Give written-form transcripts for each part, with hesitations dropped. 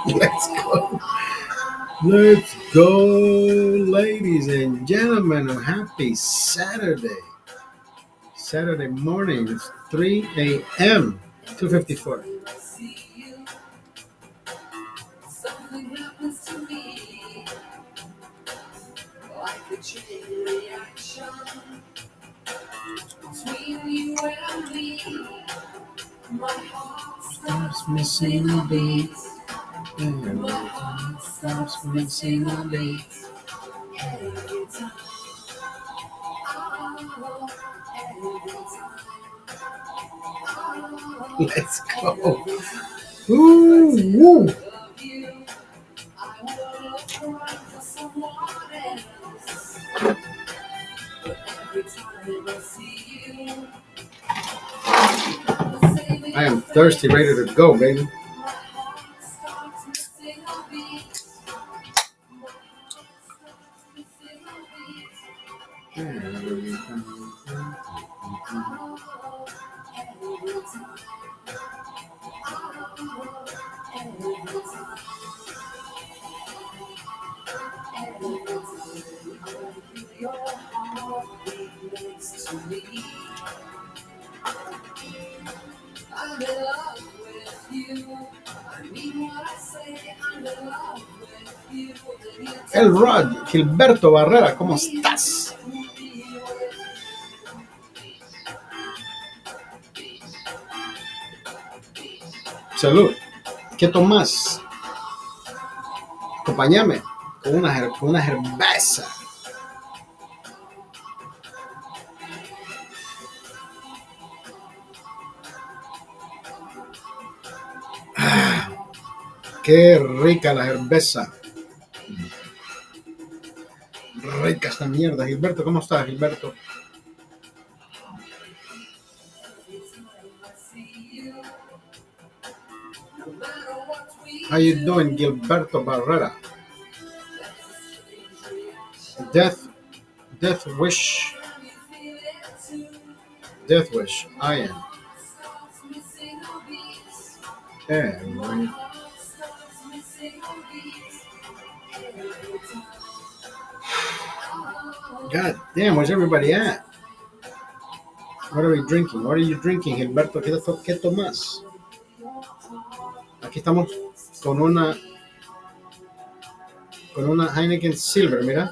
Let's go. Let's go, ladies and gentlemen. A happy Saturday. Saturday morning. It's 3 a.m. 2:54. Stops missing a beat. Every time stops missing a beat. Let's go. Ooh, woo. I am thirsty, ready to go, baby. El Rod, Gilberto Barrera, ¿cómo estás? Salud. ¿Qué tomás? Acompáñame con una cerveza. Qué rica la cerveza. Rica esta mierda. Gilberto, ¿cómo estás, Gilberto? How you doing, Gilberto Barrera? Death Wish. I am. God damn, where's everybody at? What are we drinking? What are you drinking, Gilberto? ¿Qué tomas? Aquí estamos con una Heineken Silver, mira.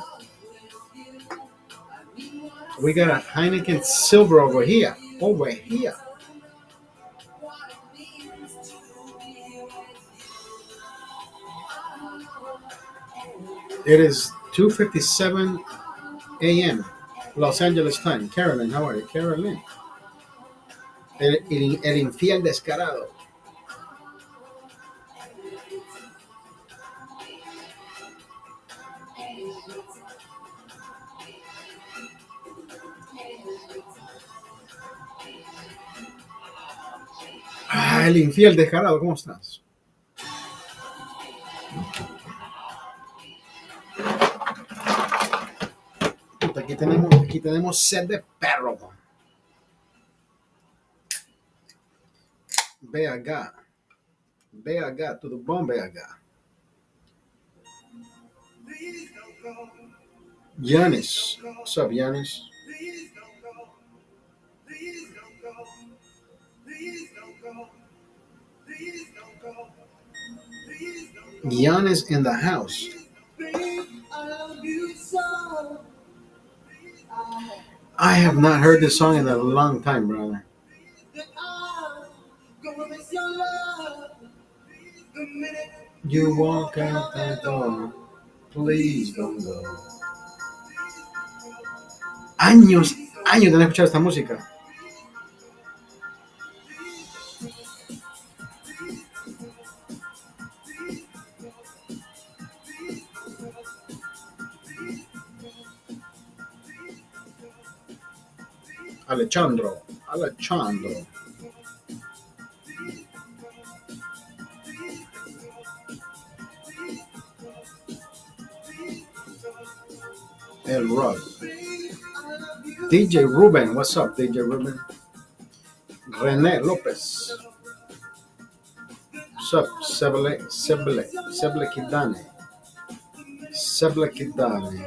We got a Heineken Silver over here. It is 2:57 a.m. Los Angeles time. Carolyn, how are you? Carolyn. El infiel descarado. El infiel descarado, ¿cómo estás? Aquí tenemos sed de perro. BH. To the bone, BH. Giannis. What's up, Giannis? Giannis in the house. I have not heard this song in a long time, brother. You walk out that door, please don't go. Años de no escuchar esta música. Alejandro. El Rod. DJ Ruben, what's up, DJ Ruben? René Lopez. Sup, Seble Kidane. Seble Kidane.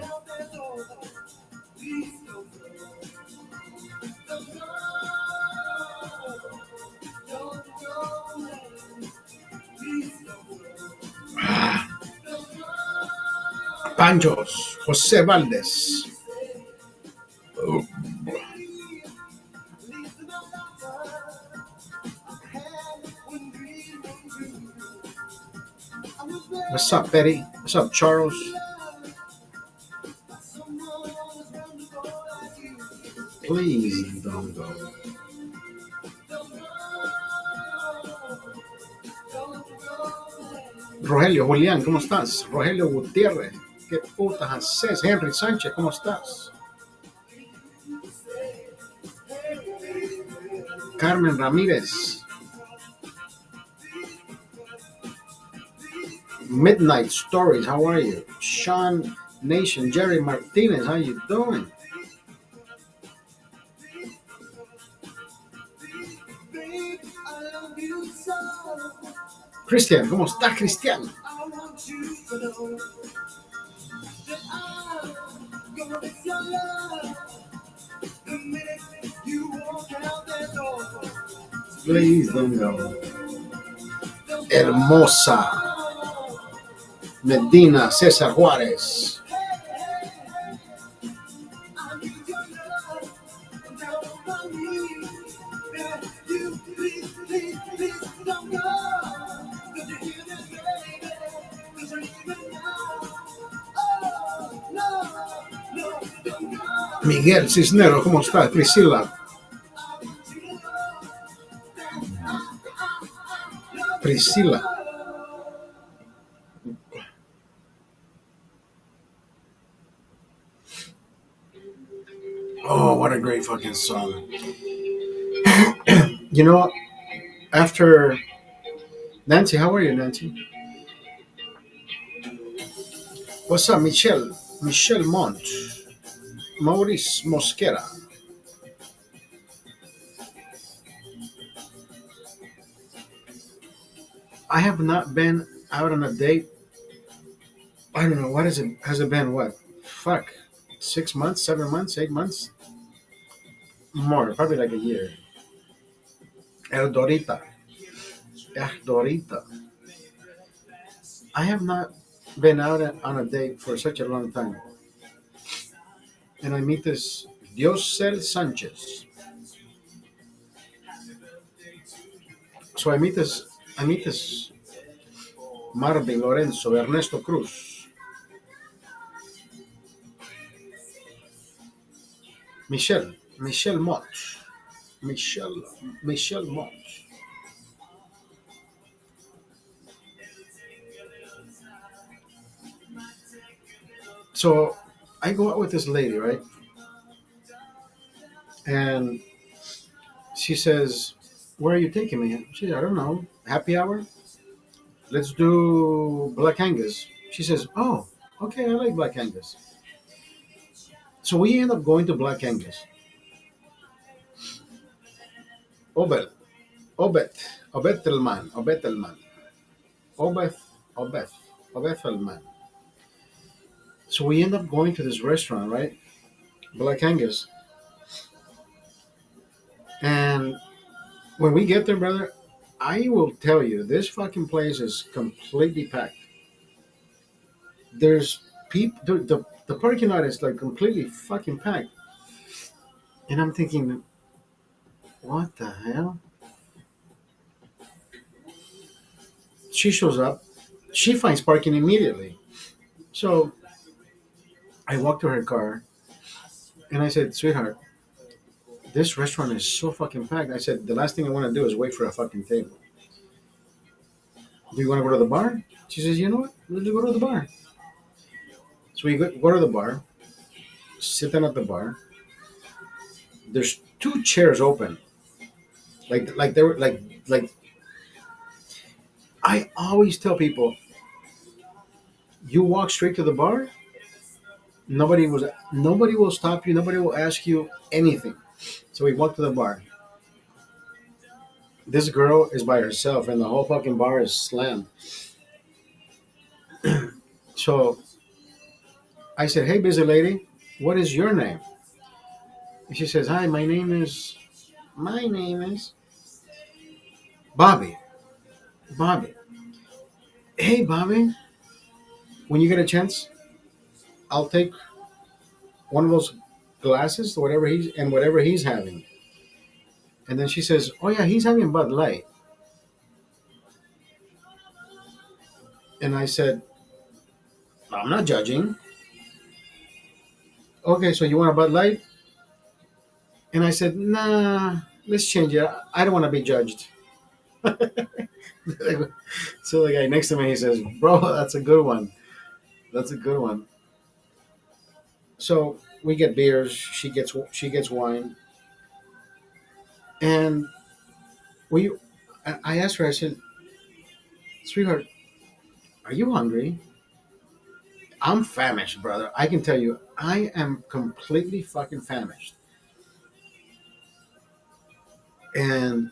Panchos, José Valdez. What's up, Betty? What's up, Charles? Please don't go. Rogelio Julián, ¿cómo estás? Rogelio Gutiérrez, ¿qué putas haces? Henry Sánchez, ¿cómo estás? Carmen Ramírez. Midnight Stories, how are you? Sean Nation, Jerry Martinez, how you doing? Cristian, ¿cómo estás, Cristian? Please don't go. Hermosa. Medina, César Juárez. Miguel Cisneros, ¿cómo estás? Priscila. Priscila. Oh, what a great fucking song. You know, after Nancy, how are you, Nancy? What's up, Michelle? Michelle Mont. Maurice Mosquera. I have not been out on a date. I don't know. What is it? Has it been what? Fuck. 6 months, 7 months, 8 months? More. Probably like a year. Eldorita. Eldorita. I have not been out on a date for such a long time. And I meet this Diosel Sanchez. So I meet this Marvin Lorenzo, Ernesto Cruz, Michelle Mott, Michelle Mott. So I go out with this lady, right? And she says, "Where are you taking me?" She said, "I don't know. Happy hour? Let's do Black Angus." She says, "Oh, okay, I like Black Angus." So we end up going to Black Angus. Obet, Obet, Obetelman, Obeth, Obeth, Obethelman. So we end up going to this restaurant, right? Black Angus. And when we get there, brother, I will tell you, this fucking place is completely packed. There's people, the parking lot is like completely fucking packed. And I'm thinking, what the hell? She shows up. She finds parking immediately. So I walk to her car and I said, "Sweetheart, this restaurant is so fucking packed." I said, "The last thing I want to do is wait for a fucking table. Do you want to go to the bar?" She says, "You know what? Let's go to the bar." So we go to the bar, sit down at the bar. There's two chairs open. Like they were like I always tell people, you walk straight to the bar, nobody will stop you, nobody will ask you anything. So we walk to the bar. This girl is by herself, and the whole fucking bar is slammed. So I said, "Hey, busy lady, what is your name?" And she says, "Hi, my name is Bobby. Bobby. Hey, Bobby, when you get a chance, I'll take one of those glasses, whatever he's having." And then she says, "Oh yeah, he's having Bud Light." And I said, "I'm not judging. Okay, so you want a Bud Light?" And I said, "Nah, let's change it. I don't want to be judged." So the guy next to me, he says, "Bro, that's a good one. That's a good one." So we get beers. She gets wine, and we. I asked her. I said, "Sweetheart, are you hungry?" I'm famished, brother. I can tell you, I am completely fucking famished. And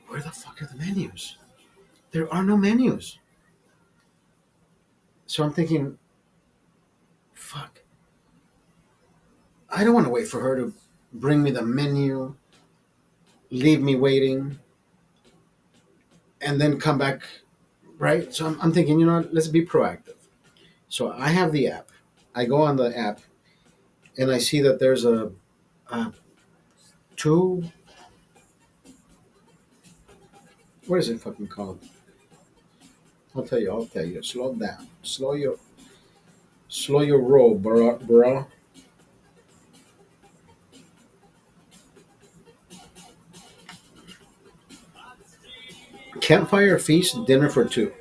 where the fuck are the menus? There are no menus. So I'm thinking, fuck. I don't want to wait for her to bring me the menu, leave me waiting, and then come back, right? So I'm thinking, let's be proactive. So I have the app. I go on the app and I see that there's a two. What is it fucking called? I'll tell you. I'll tell you. Slow down. Slow your roll, bro. Campfire feast dinner for two.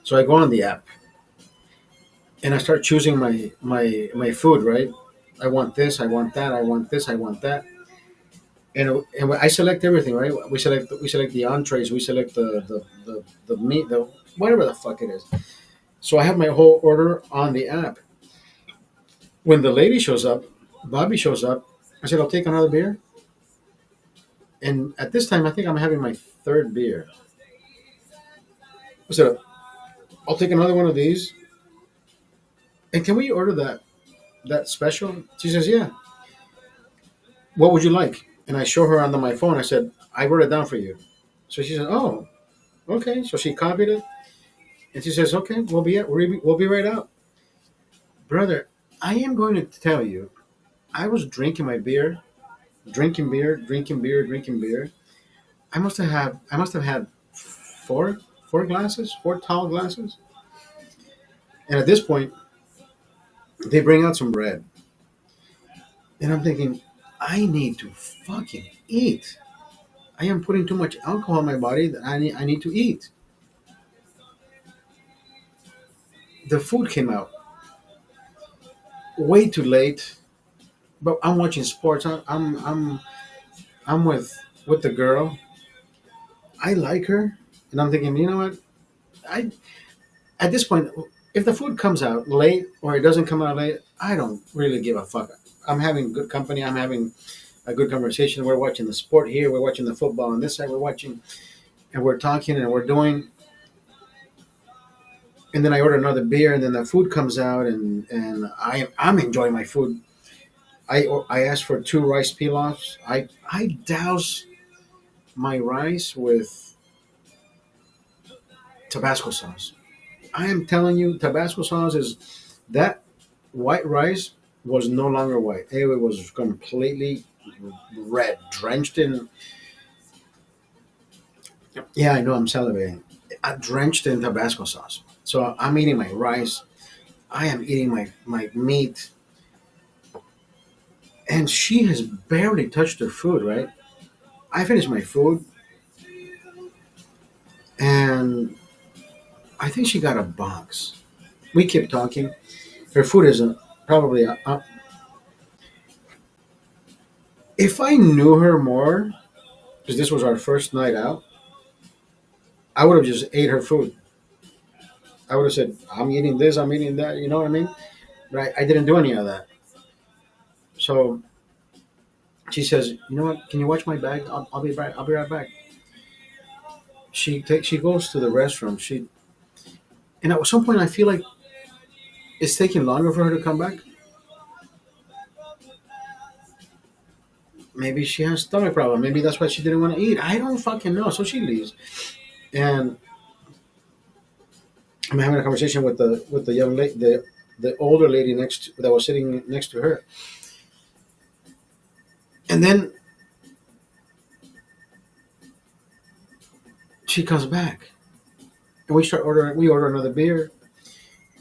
So I go on the app and I start choosing my food. Right. I want this. I want that. I want this. I want that. And I select everything. Right. We select the entrees. We select the meat. The whatever the fuck it is. So I have my whole order on the app. When the lady shows up, Bobby shows up. I said, "I'll take another beer." And at this time, I think I'm having my third beer. I said, "I'll take another one of these." And can we order that special? She says, "Yeah." What would you like? And I show her on my phone. I said, "I wrote it down for you." So she said, "Oh, okay." So she copied it, and she says, "Okay, we'll be right out." Brother, I am going to tell you, I was drinking my beer, drinking beer, drinking beer, drinking beer. I must have had four glasses, four tall glasses, and at this point, they bring out some bread, and I'm thinking, I need to fucking eat. I am putting too much alcohol in my body that I need to eat. The food came out way too late, but I'm watching sports. I'm with the girl. I like her, and I'm thinking, you know what? I At this point, if the food comes out late or it doesn't come out late, I don't really give a fuck. I'm having good company. I'm having a good conversation. We're watching the sport here. We're watching the football on this side. We're watching and we're talking and we're doing. And then I order another beer, and then the food comes out, and I'm enjoying my food. I asked for two rice pilafs. I douse my rice with Tabasco sauce. I am telling you, Tabasco sauce is that white rice was no longer white. It was completely red, drenched in. Yeah, I know I'm salivating. Drenched in Tabasco sauce. So I'm eating my rice. I am eating my meat, and she has barely touched her food. Right? I finished my food, and I think she got a box. We kept talking. Her food isn't probably. If I knew her more, because this was our first night out, I would have just ate her food. I would have said, "I'm eating this, I'm eating that." You know what I mean? But I didn't do any of that. So She says, "You know what? Can you watch my bag? I'll be right. I'll be right back." She goes to the restroom. And at some point I feel like it's taking longer for her to come back. Maybe she has stomach problem. Maybe that's why she didn't want to eat. I don't fucking know. So she leaves, and I'm having a conversation with the young lady, the older lady that was sitting next to her, and then she comes back, and we start ordering. We order another beer.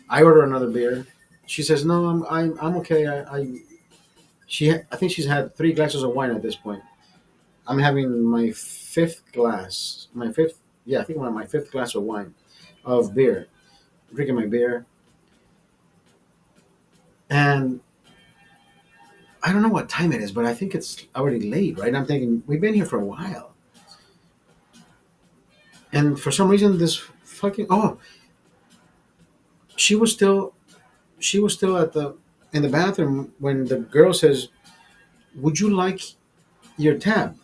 I order another beer. She says, "No, I'm okay. I think she's had 3 glasses of wine at this point. I'm having my fifth glass. My fifth, yeah, I think my fifth glass of wine, of beer. Drinking my beer, and I don't know what time it is, but I think it's already late, right? I'm thinking we've been here for a while, and for some reason, this fucking she was still she was still at the in the bathroom when the girl says, "Would you like your tab?"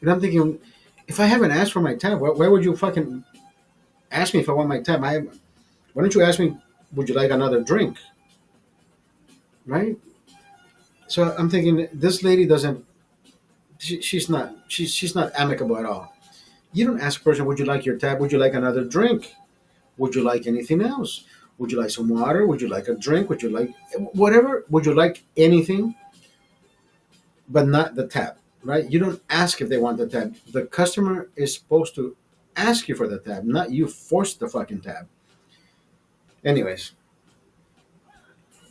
And I'm thinking, if I haven't asked for my tab, why would you fucking ask me if I want my tab? Why don't you ask me, would you like another drink, right? So I'm thinking this lady doesn't. She's not amicable at all. You don't ask a person, would you like your tab? Would you like another drink? Would you like anything else? Would you like some water? Would you like a drink? Would you like whatever? Would you like anything, but not the tab, right? You don't ask if they want the tab. The customer is supposed to ask you for the tab, not you force the fucking tab. Anyways,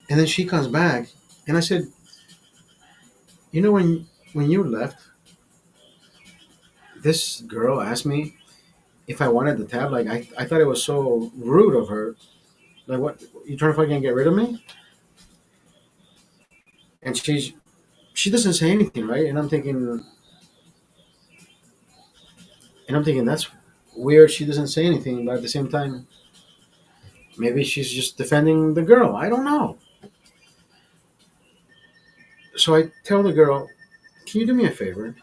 and then she comes back, and I said, when you left, this girl asked me if I wanted the tab. Like I thought it was so rude of her. Like, what, you trying to fucking get rid of me? And she doesn't say anything, right? And I'm thinking that's weird. She doesn't say anything, but at the same time, maybe she's just defending the girl. I don't know. So I tell the girl, "Can you do me a favor?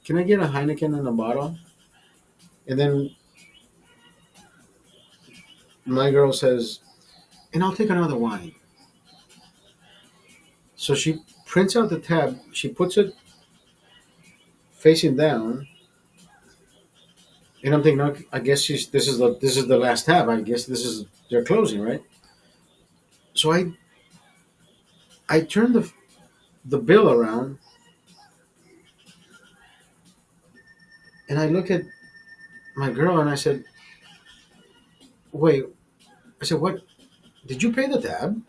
Can I get a Heineken in a bottle?" And then my girl says, "And I'll take another wine." So she prints out the tab. She puts it facing down, and I'm thinking, okay, I guess this is the last tab. I guess this is they're closing, right? So I turn the bill around, and I look at my girl, and I said, "Wait." I said, "What? Did you pay the tab?"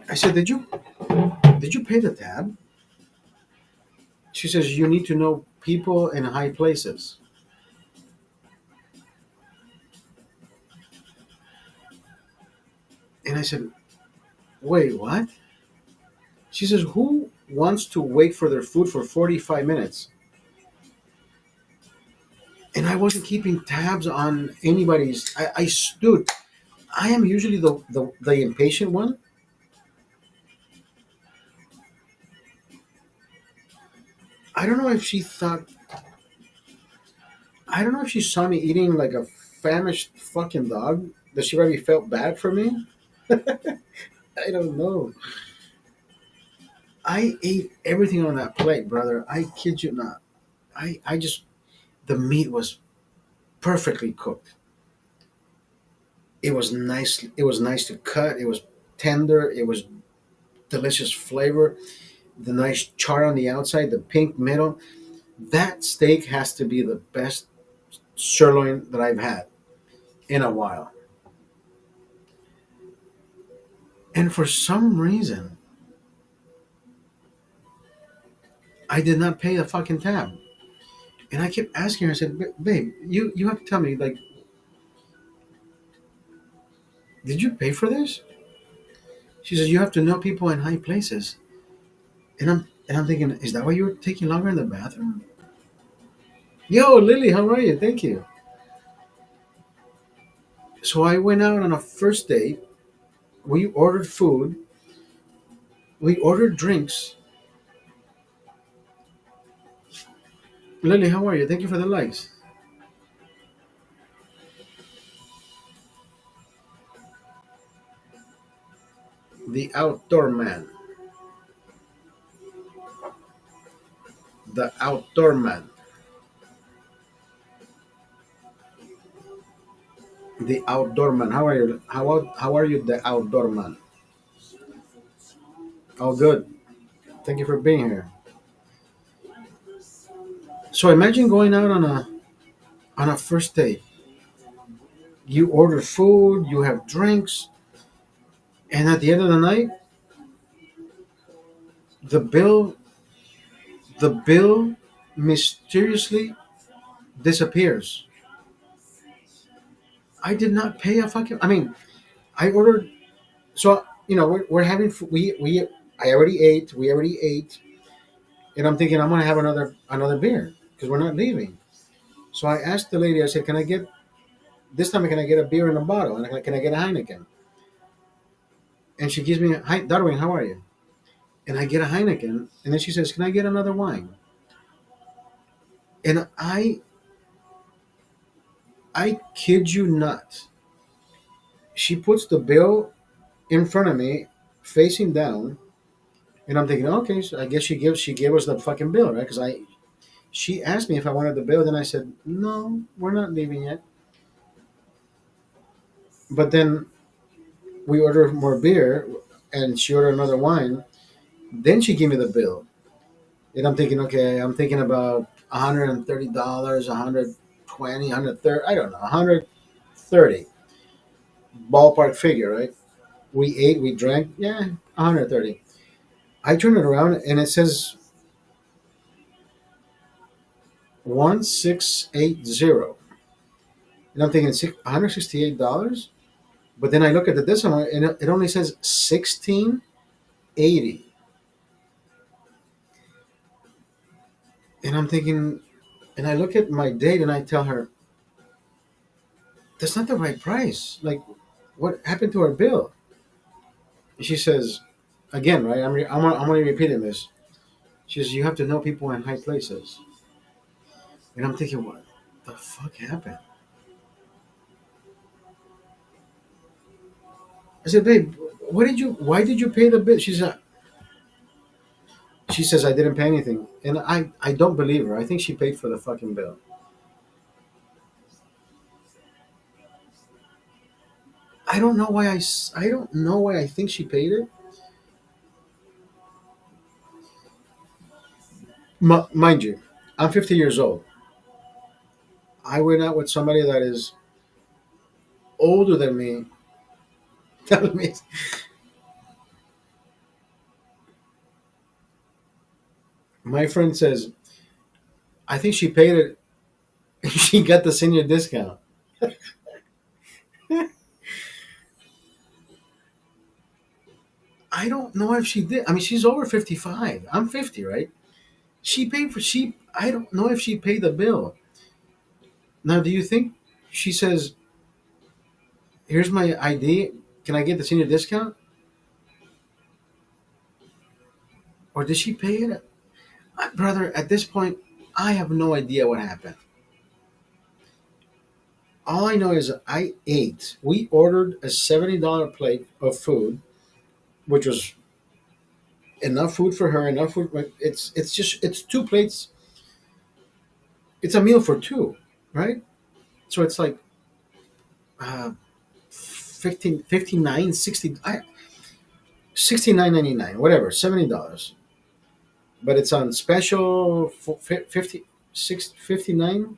I said, Did you pay the tab?" She says, "You need to know people in high places." And I said, "Wait, what?" She says, "Who wants to wait for their food for 45 minutes?" And I wasn't keeping tabs on anybody's. I stood. I am usually the impatient one. I don't know if she thought, I don't know if she saw me eating like a famished fucking dog, that she already felt bad for me. I don't know. I ate everything on that plate, brother. I kid you not. I just, the meat was perfectly cooked. It was nice. It was nice to cut. It was tender. It was delicious flavor. The nice char on the outside, the pink middle. That steak has to be the best sirloin that I've had in a while. And for some reason, I did not pay a fucking tab. And I kept asking her. I said, "Babe, you have to tell me. Like, did you pay for this?" She says, "You have to know people in high places." And I'm thinking, is that why you were taking longer in the bathroom? Yo, Lily, how are you? Thank you. So I went out on a first date. We ordered food. We ordered drinks. Lily, how are you? Thank you for the likes. The outdoor man. The outdoor man. The outdoor man. How are you? How are you, the outdoor man? Oh, good. Thank you for being here. So imagine going out on a first date. You order food, you have drinks, and at the end of the night, the bill the bill mysteriously disappears. I did not pay a fucking. I mean, I ordered. So we're having we I already ate. We already ate, and I'm thinking I'm gonna have another beer because we're not leaving. So I asked the lady. I said, "Can I get this time? Can I get a beer in a bottle? And can I get a Heineken?" And she gives me, "Hi, Darwin, how are you?" And I get a Heineken, and then she says, "Can I get another wine?" And I kid you not, she puts the bill in front of me, facing down, and I'm thinking, okay, so I guess she gave us the fucking bill, right? Because she asked me if I wanted the bill, then I said, no, we're not leaving yet. But then we ordered more beer, and she ordered another wine. Then she gave me the bill, and I'm thinking, okay, I'm thinking about $130, 120, 130, I don't know, 130 ballpark figure, right? We ate, we drank, yeah, 130. I turn it around and it says 1680, and I'm thinking $168. But then I look at the decimal and it only says 1680, and I'm thinking, and I look at my date and I tell her that's not the right price. Like, what happened to our bill? She says, again, right? I'm only repeating this. She says, you have to know people in high places, and I'm thinking, what the fuck happened? I said, babe, why did you pay the bill? She says I didn't pay anything, and I don't believe her. I think she paid for the fucking bill. I don't know why I think she paid it. Mind you, I'm 50 years old. I went out with somebody that is older than me. Telling me, my friend says, I think she paid it. She got the senior discount. I don't know if she did. I mean, she's over 55. I'm 50, right? She paid for she. I don't know if she paid the bill. Now, do you think she says, "Here's my ID. Can I get the senior discount?" Or did she pay it? Brother, at this point, I have no idea what happened. All I know is I ate. We ordered a $70 plate of food, which was enough food for her, enough food. It's two plates. It's a meal for two, right? So it's like uh, 15, 59, 60, 69.99, whatever, $70. But it's on special for 50, 59.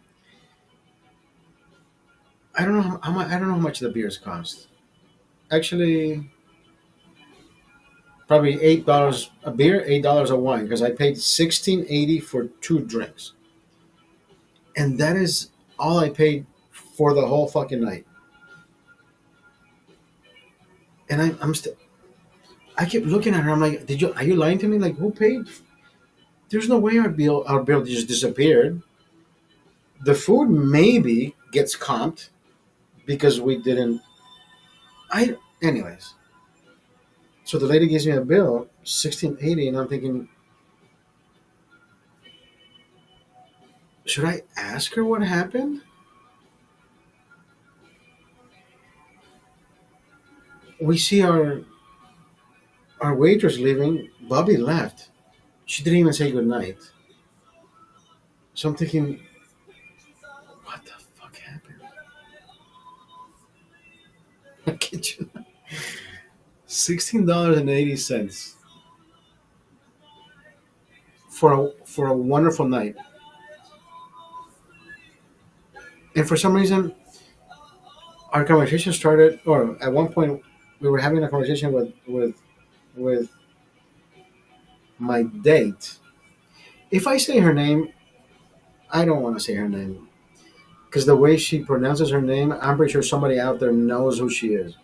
I don't know how much. I don't know how much the beers cost. Actually, probably $8 a beer, $8 a wine, because I paid 16.80 for two drinks, and that is all I paid for the whole fucking night. And I kept looking at her. I'm like, did you? Are you lying to me? Like, who paid? There's no way our bill just disappeared. The food maybe gets comped, because we didn't. Anyways. So the lady gives me a bill, 1680, and I'm thinking, should I ask her what happened? We see our waitress leaving. Bobby left. She didn't even say goodnight. So I'm thinking, what the fuck happened? The kitchen. $16.80 for a wonderful night. And for some reason, our conversation started, or at one point, we were having a conversation with my date. If I say her name, I don't want to say her name because the way she pronounces her name, I'm pretty sure somebody out there knows who she is.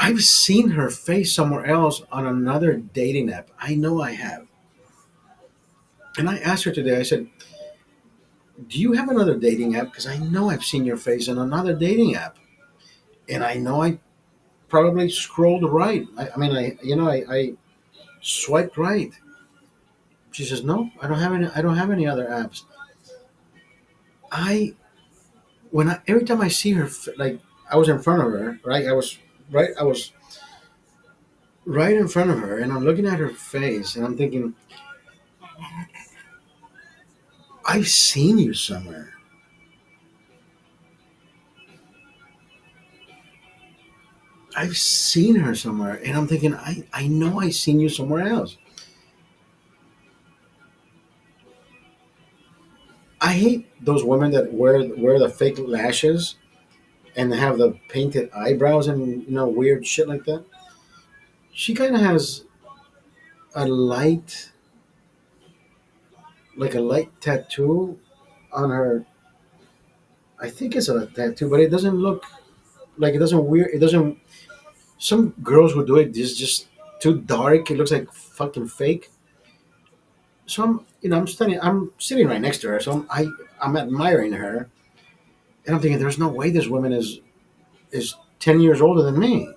I've seen her face somewhere else on another dating app. I know I have. And I asked her today, I said, do you have another dating app? Because I know I've seen your face on another dating app. And I know I probably scrolled right. I swiped right. She says, no, I don't have any other apps. I, every time I see her, like, I was in front of her, right? I was right in front of her, and I'm looking at her face, and I'm thinking, I've seen you somewhere. I've seen her somewhere, and I'm thinking, I know I've seen you somewhere else. I hate those women that wear the fake lashes and have the painted eyebrows and weird shit like that. She kind of has a light, like a light tattoo on her. I think it's a tattoo, but it doesn't look like it doesn't weird. It doesn't. Some girls who do it is just too dark. It looks like fucking fake. So I'm sitting right next to her. So I'm admiring her, and I'm thinking, there's no way this woman is 10 years older than me.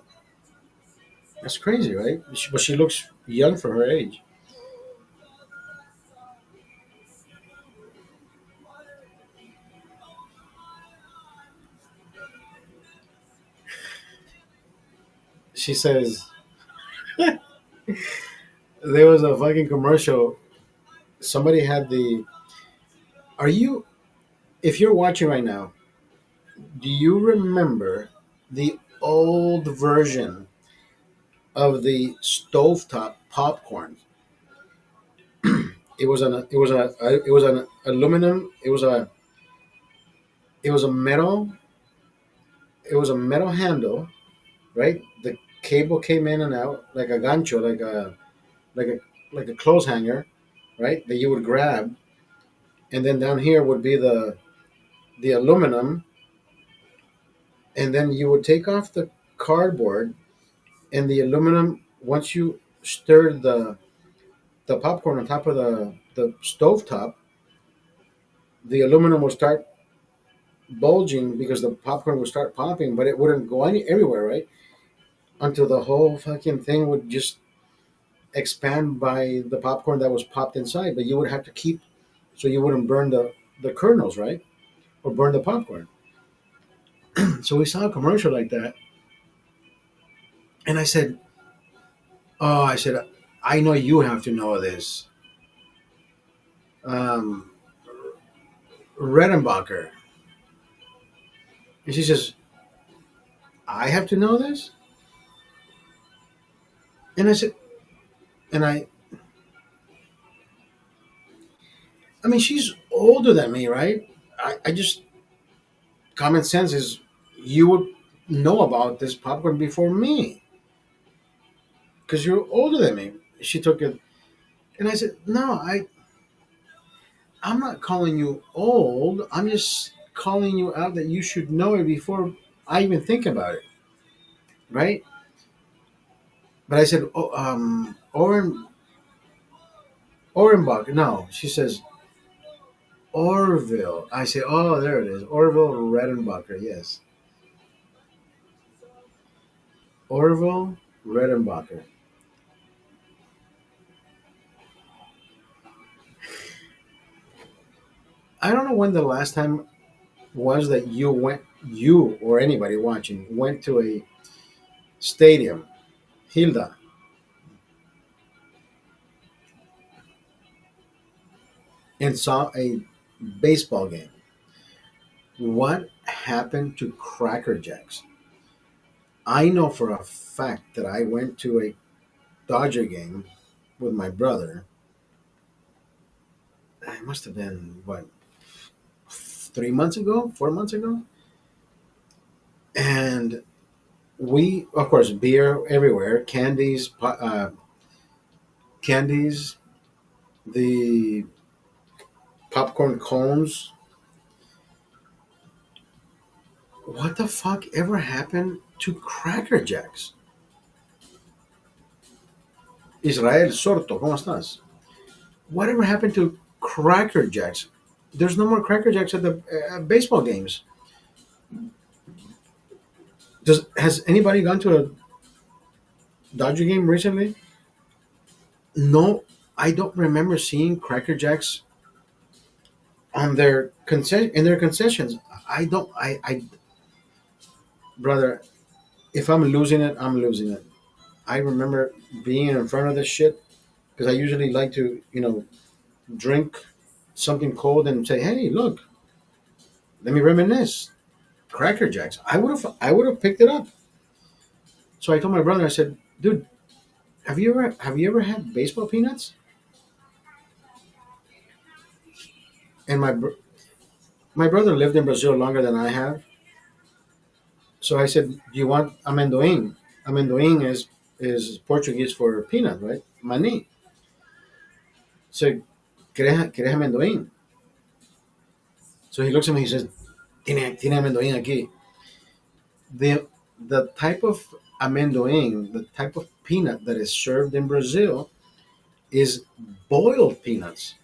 That's crazy, right? But she looks young for her age. She says there was a fucking commercial. Somebody had the. Are you? If you're watching right now, do you remember the old version of the stovetop popcorn? It was an aluminum. It was a metal. It was a metal handle, right? The cable came in and out like a gancho, like a like a clothes hanger, right? That you would grab, and then down here would be the aluminum, and then you would take off the cardboard and the aluminum. Once you stirred the popcorn on top of the stove top, the aluminum would start bulging because the popcorn would start popping, but it wouldn't go everywhere, right? Until the whole fucking thing would just expand by the popcorn that was popped inside. But you would have to keep so you wouldn't burn the kernels, right? Or burn the popcorn. So we saw a commercial like that, and I said, "Oh, I said, I know you have to know this." Um, Redenbacher. And she says, "I have to know this?" And I said, and I mean, she's older than me, right? I just common sense is you would know about this popcorn before me because you're older than me. She took it, and I said, "No, I'm not calling you old. I'm just calling you out that you should know it before I even think about it, right?" But I said, oh, Orenbach. No, she says Orville. I say, oh, there it is. Orville Redenbacher. Yes, Orville Redenbacher. I don't know when the last time was that you or anybody watching went to a stadium, Hilda, and saw a baseball game. What happened to Cracker Jacks? I know for a fact that I went to a Dodger game with my brother. It must have been what 3 months ago, 4 months ago, and we, of course, beer everywhere, candies, the popcorn cones. What the fuck ever happened to Cracker Jacks? Israel Sorto, ¿cómo estás? Whatever happened to Cracker Jacks? There's no more Cracker Jacks at the baseball games. Has anybody gone to a Dodger game recently? No, I don't remember seeing Cracker Jacks on their in their concessions. I don't. Brother, if I'm losing it, I'm losing it. I remember being in front of this shit because I usually like to, drink something cold and say, "Hey, look, let me reminisce." Cracker Jacks. I would have picked it up. So I told my brother. I said, "Dude, have you ever had baseball peanuts?" And my brother lived in Brazil longer than I have. So I said, "Do you want amendoim?" Amendoim is Portuguese for peanut, right? Mani. So, ¿quieres amendoim? So he looks at me. He says, "Tiene amendoim aquí." The the type of amendoim, the type of peanut that is served in Brazil, is boiled peanuts.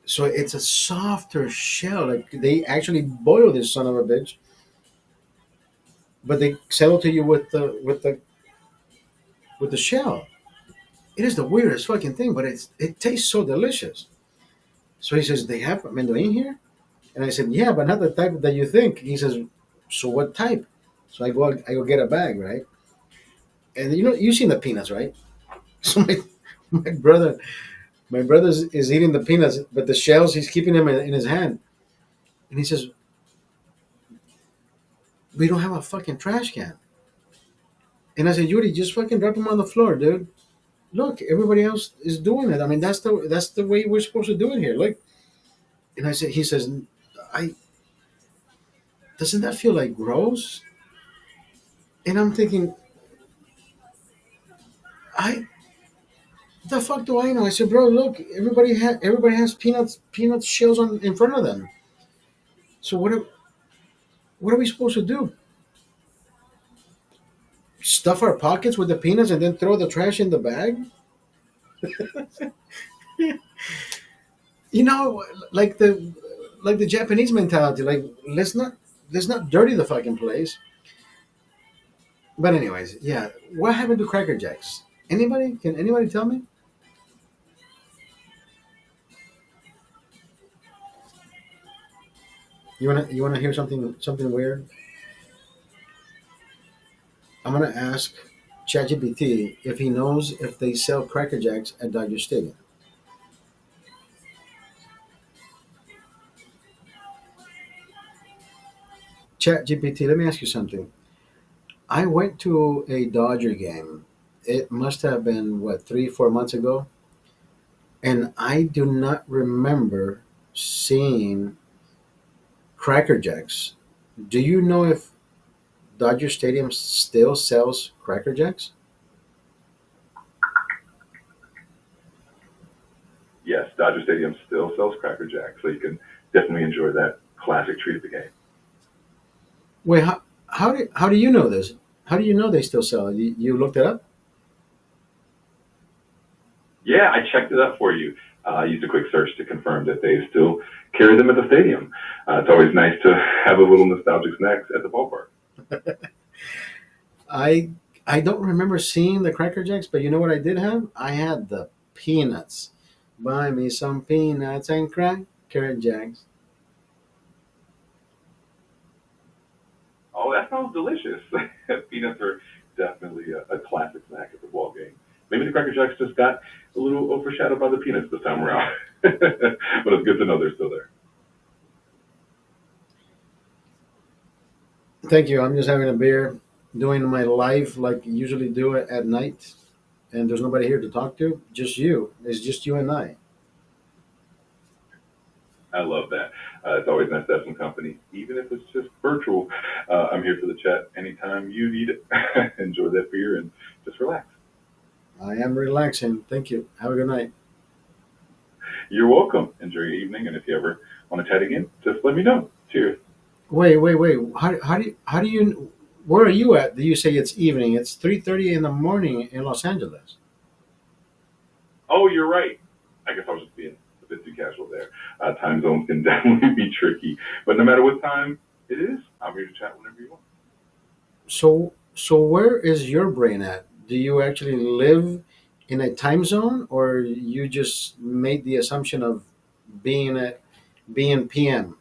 So it's a softer shell. Like they actually boil this son of a bitch, but they sell it to you with the shell. It is the weirdest fucking thing, but it tastes so delicious. So he says, "They have amendoim here?" And I said, "Yeah, but not the type that you think." He says, "So what type?" So I go get a bag, right? And you've seen the peanuts, right? So my brother my brother is eating the peanuts, but the shells he's keeping them in his hand. And he says, "We don't have a fucking trash can." And I said, "Yuri, just fucking drop them on the floor, dude. Look, everybody else is doing it. I mean, that's the way we're supposed to do it here. Look." And he says, "I doesn't that feel like gross?" And I'm thinking, I the fuck do I know? I said, "Bro, look, everybody has peanut shells on in front of them. So what are we supposed to do? Stuff our pockets with the peanuts and then throw the trash in the bag?" You know, like the Japanese mentality. Like let's not dirty the fucking place. But anyways, yeah. What happened to Cracker Jacks? Anybody? Can anybody tell me? You wanna hear something weird? I'm gonna ask ChatGPT if he knows if they sell Cracker Jacks at Dodger Stadium. ChatGPT, let me ask you something. I went to a Dodger game. It must have been what 3 4 months ago, and I do not remember seeing Cracker Jacks. Do you know if Dodger Stadium still sells Cracker Jacks? Yes, Dodger Stadium still sells Cracker Jack, so you can definitely enjoy that classic treat of the game. Wait, how do you know this? How do you know they still sell it? You looked it up? Yeah, I checked it up for you. I used a quick search to confirm that they still carry them at the stadium. It's always nice to have a little nostalgic snacks at the ballpark. I I don't remember seeing the Cracker Jacks, but you know what I did have? I had the peanuts. Buy me some peanuts and Cracker Jacks. Oh, that sounds delicious. Peanuts are definitely a classic snack at the ball game. Maybe the Cracker Jacks just got a little overshadowed by the peanuts this time around. But it's good to know they're still there. Thank you. I'm just having a beer, doing my live like you usually do it at night, and there's nobody here to talk to. Just you. It's just you and I. I love that. It's always nice to have some company, even if it's just virtual. I'm here for the chat anytime you need it. Enjoy that beer and just relax. I am relaxing. Thank you. Have a good night. You're welcome. Enjoy your evening, and if you ever want to chat again, just let me know. Cheers. Wait. How do you? Where are you at? Do you say it's evening? It's 3:30 in the morning in Los Angeles. Oh, you're right. I guess I was just being a bit too casual there. Time zones can definitely be tricky, but no matter what time it is, I'm here to chat whenever you want. So where is your brain at? Do you actually live in a time zone, or you just made the assumption of being PM?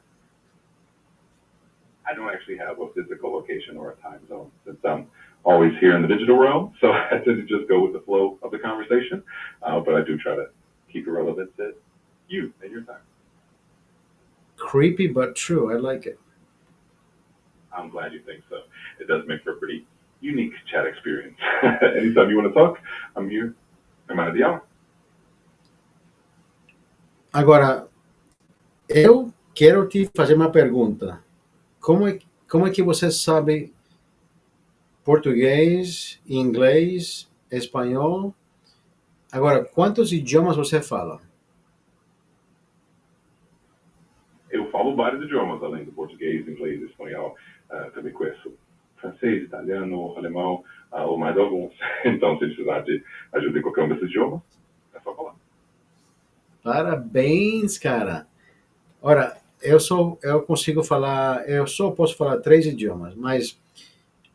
I don't actually have a physical location or a time zone since I'm always here in the digital realm, so I tend to just go with the flow of the conversation. But I do try to keep it relevant to you and your time. Creepy but true. I like it. I'm glad you think so. It does make for a pretty unique chat experience. Anytime you want to talk, I'm here. I'm out of the hour. Agora, eu quero te fazer uma pergunta. Como é que você sabe português, inglês, espanhol? Agora, quantos idiomas você fala? Eu falo vários idiomas, além do português, inglês, espanhol. Também conheço francês, italiano, alemão, ou mais alguns. Então, se precisar de ajuda em qualquer um desses idiomas, é só falar. Parabéns, cara. Ora, eu consigo falar, eu só posso falar três idiomas, mas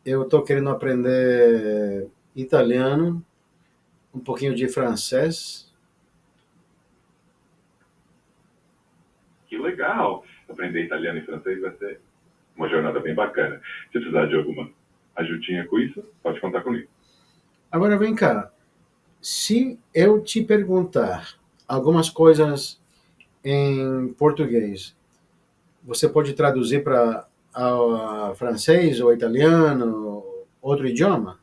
eu estou querendo aprender italiano, um pouquinho de francês. Que legal! Aprender italiano e francês vai ser uma jornada bem bacana. Se precisar de alguma ajudinha com isso, pode contar comigo. Agora vem cá, se eu te perguntar algumas coisas em português, você pode traduzir para francês ou italiano, outro idioma?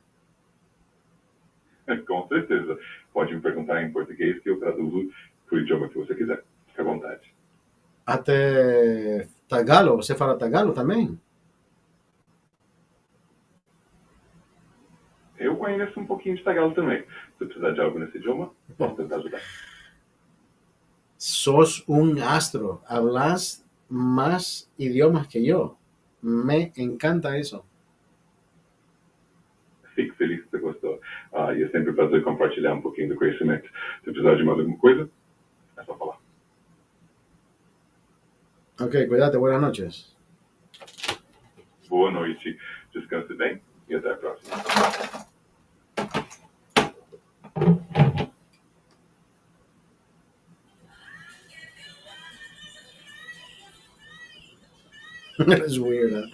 Com certeza. Pode me perguntar em português que eu traduzo para o idioma que você quiser. Fique à vontade. Até tagalo, você fala tagalo também? Eu conheço um pouquinho de tagalo também. Se precisar de algo nesse idioma, posso tentar ajudar. Sos un astro, hablas más idiomas que yo. Me encanta eso. Fico feliz que você gostou. E é sempre um prazer compartilhar um pouquinho do conhecimento. Se precisar de mais alguma coisa, é só falar. Ok, cuídate, buenas noches. Boa noite, descanse bem e até a próxima. That is weird. Huh?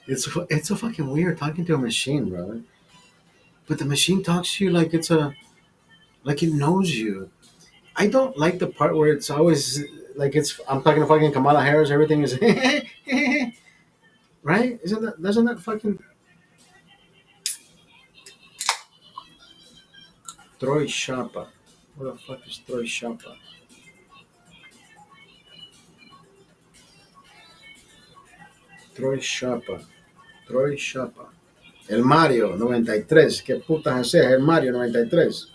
It's so fucking weird talking to a machine, bro. But the machine talks to you like it knows you. I don't like the part where it's always like it's I'm talking to fucking Kamala Harris. Everything is right. Doesn't that fucking Troy Chapa? What the fuck is Troy Chapa? Troy Chapa. Troy Chapa. El Mario 93. ¿Qué putas haces? El Mario 93.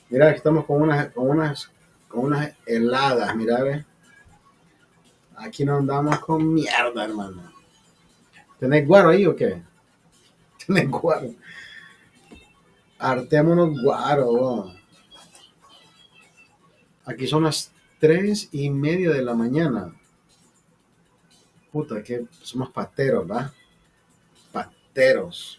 Mira, que estamos con unas heladas, mira, ve. Aquí no andamos con mierda, hermano. ¿Tenés guaro ahí o qué? ¿Tenés guaro? Hartémonos guaro, weón. Aquí son las 3:30 de la mañana. Puta, que somos pateros, ¿va? Pateros.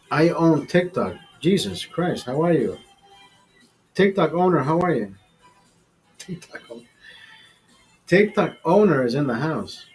I own TikTok. Jesus Christ, how are you? TikTok owner, how are you? TikTok owner. TikTok owner is in the house.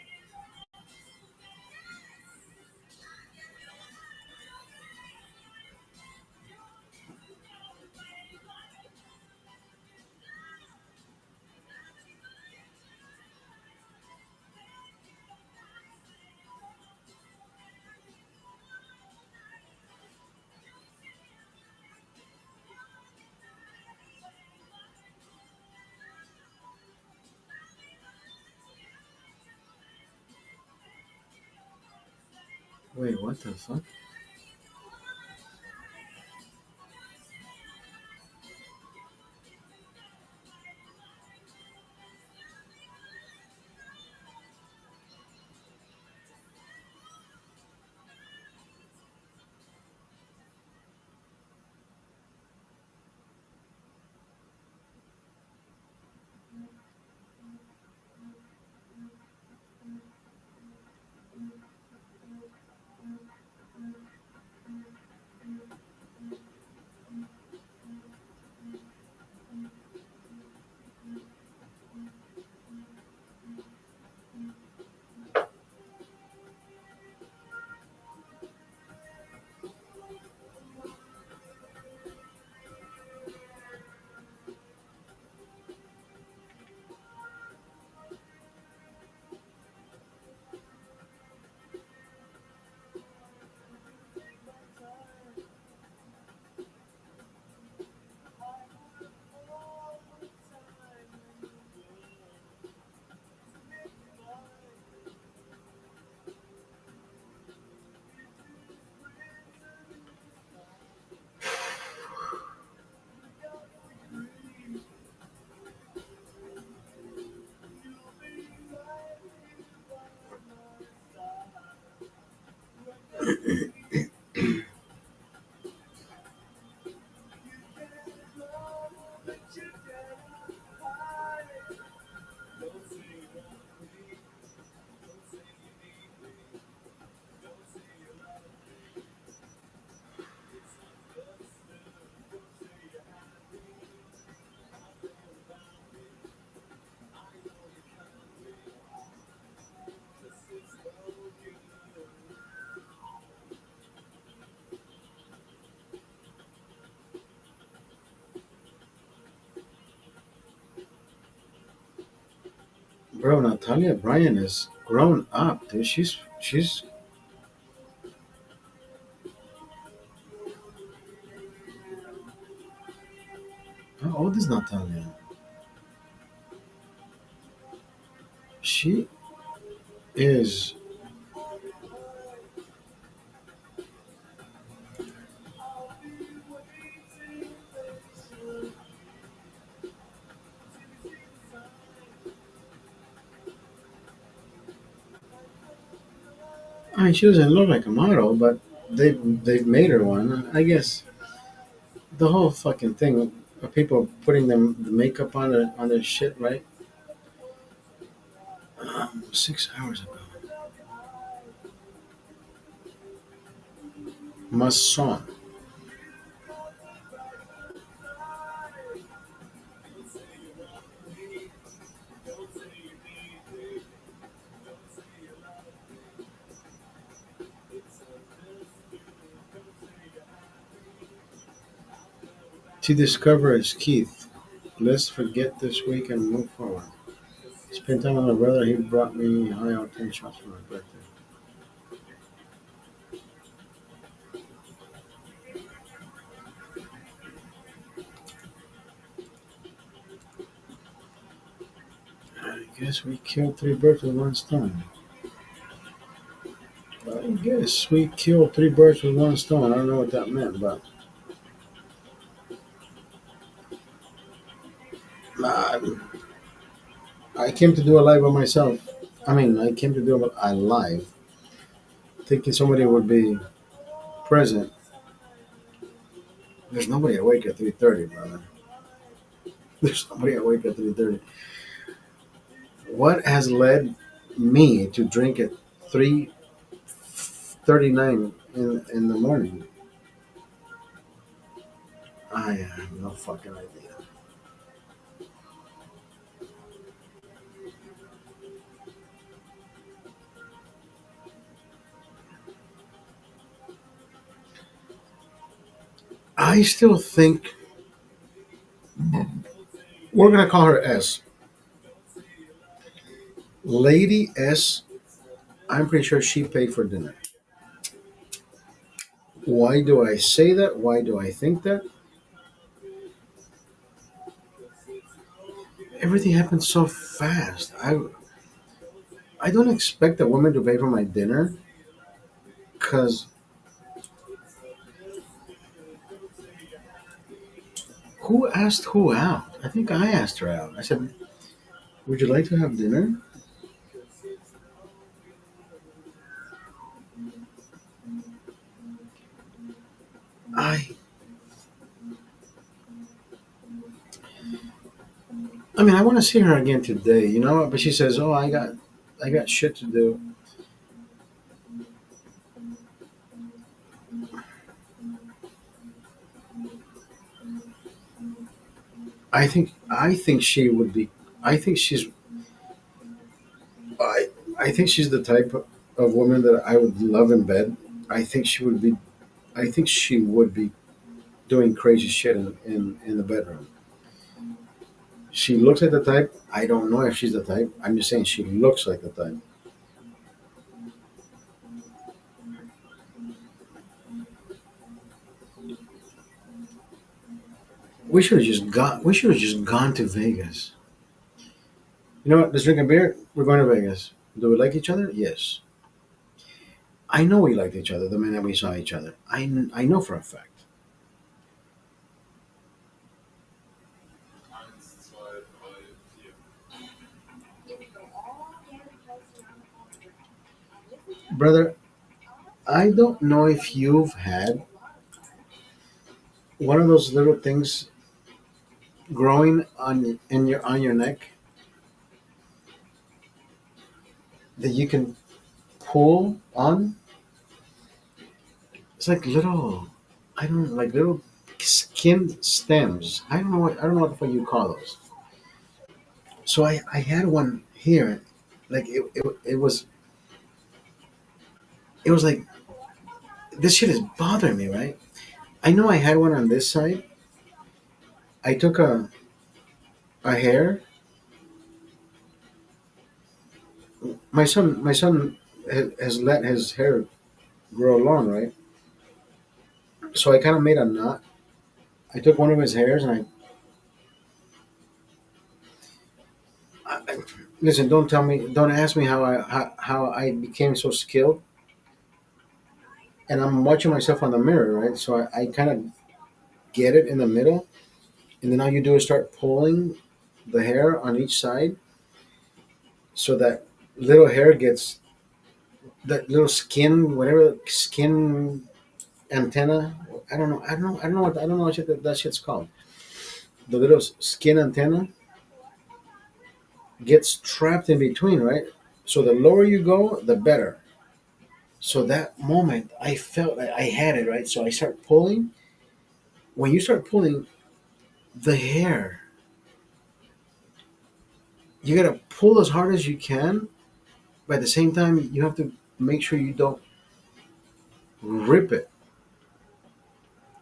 Wait, what the fuck? Bro, Natalia Bryan is grown up, dude. She's how old is Natalia? She is. I mean, she doesn't look like a model, but they've made her one. I guess the whole fucking thing of people putting them the makeup on their shit, right? 6 hours ago. Masson. To discover is Keith. Let's forget this week and move forward. Spend time with my brother. He brought me high octane shots for my birthday. I guess we killed three birds with one stone. guess we killed three birds with one stone. I don't know what that meant, but uh, I came to do a live by myself. I mean, I came to do a live, thinking somebody would be present. There's nobody awake at 3:30, brother. There's nobody awake at 3:30. What has led me to drink at 3:39 in the morning? I have no fucking idea. I still think we're gonna call her S. Lady S. I'm pretty sure she paid for dinner. Why do I say that? Why do I think that? Everything happened so fast. I don't expect a woman to pay for my dinner because who asked who out? I think I asked her out. I said, "Would you like to have dinner?" I I mean, I want to see her again today, you know. But she says, "Oh, I got shit to do." I think she would be. I think she's. I I think she's the type of woman that I would love in bed. I think she would be. I think she would be doing crazy shit in the bedroom. She looks like the type. I don't know if she's the type. I'm just saying she looks like the type. We should have just got. We should have just gone to Vegas. You know what? Let's drink a beer. We're going to Vegas. Do we like each other? Yes. I know we liked each other the minute we saw each other. I know for a fact. Brother, I don't know if you've had one of those little things growing on your neck that you can pull on. It's like little, I don't know, like little skin stems. I don't know what the fuck you call those. So I had one here, like it was like this shit is bothering me, right? I know I had one on this side. I took a hair. My son has let his hair grow long, right? So I kind of made a knot. I took one of his hairs and I listen. Don't tell me. Don't ask me how I became so skilled. And I'm watching myself on the mirror, right? So I kind of get it in the middle, and then all you do is start pulling the hair on each side, so that little hair gets that little skin, whatever skin antenna. I don't know. I don't know. I don't know what. I don't know what shit that shit's called. The little skin antenna gets trapped in between, right? So the lower you go, the better. So that moment, I felt like I had it, right. So I start pulling. When you start pulling the hair, you gotta pull as hard as you can. But at the same time, you have to make sure you don't rip it.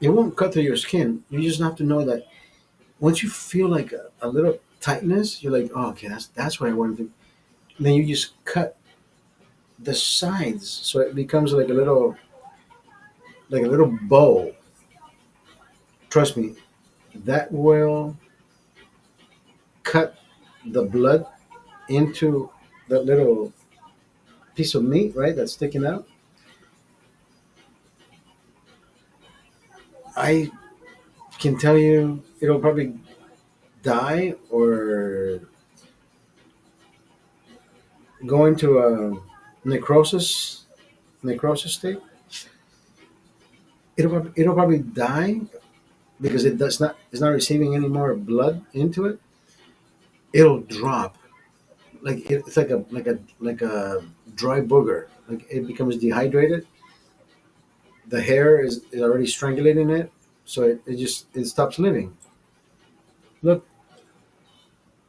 It won't cut through your skin. You just have to know that once you feel like a little tightness, you're like, oh, okay, that's what I wanted to. And then you just cut the sides so it becomes like a little bow. Trust me, that will cut the blood into that little piece of meat, right? That's sticking out. I can tell you it'll probably die or go into a necrosis state. It'll probably die because it's not receiving any more blood into it. It'll drop it's like a dry booger. Like it becomes dehydrated. The hair is already strangulating it, so it stops living. Look,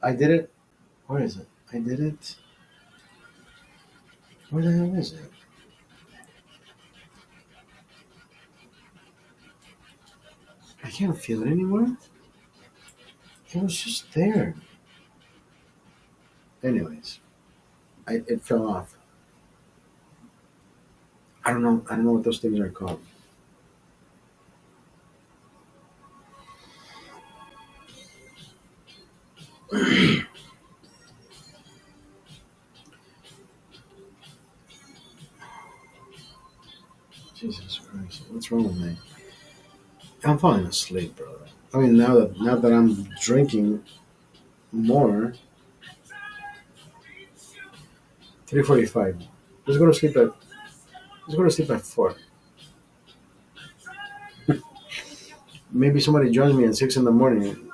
I did it. Where is it? I did it. Where the hell is it? I can't feel it anymore. It was just there. Anyways, it fell off. I don't know. I don't know what those things are called. Jesus Christ, what's wrong with me? I'm falling asleep, bro. I mean, now that I'm drinking more, 3:45. Let's go to sleep at let's go to sleep at 4. Maybe somebody joins me at 6 in the morning.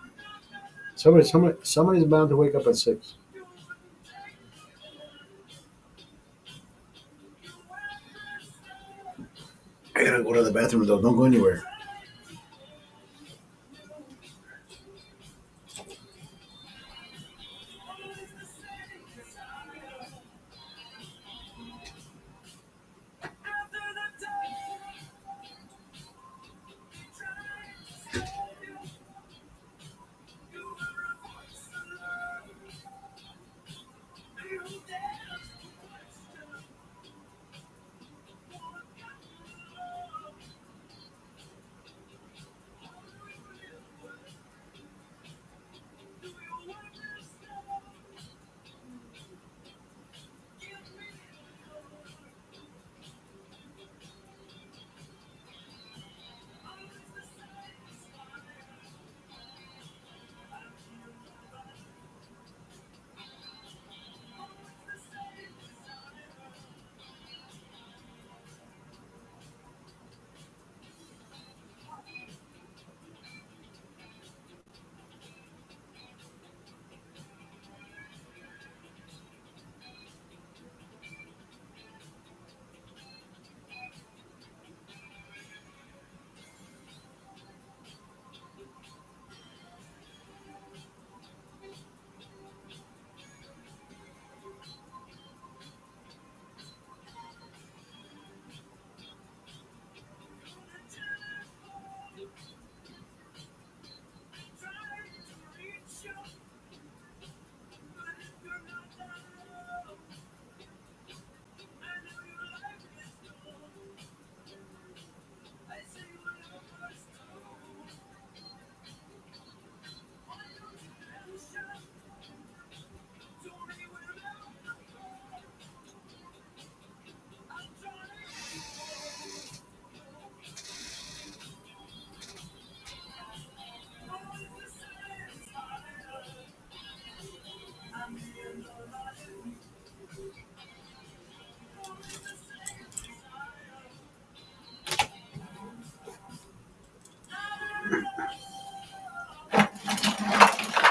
Somebody's bound to wake up at 6. I gotta go to the bathroom though. Don't go anywhere.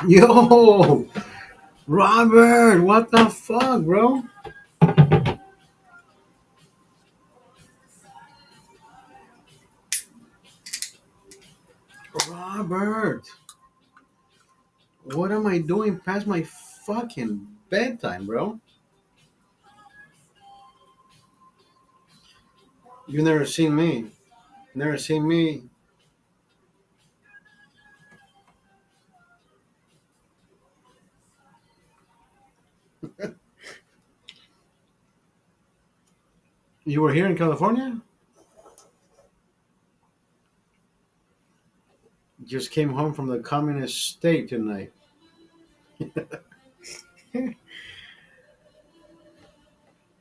Yo, Robert, what the fuck, bro? Robert, what am I doing past my fucking bedtime, bro? You never seen me. Never seen me. You were here in California? Just came home from the communist state tonight.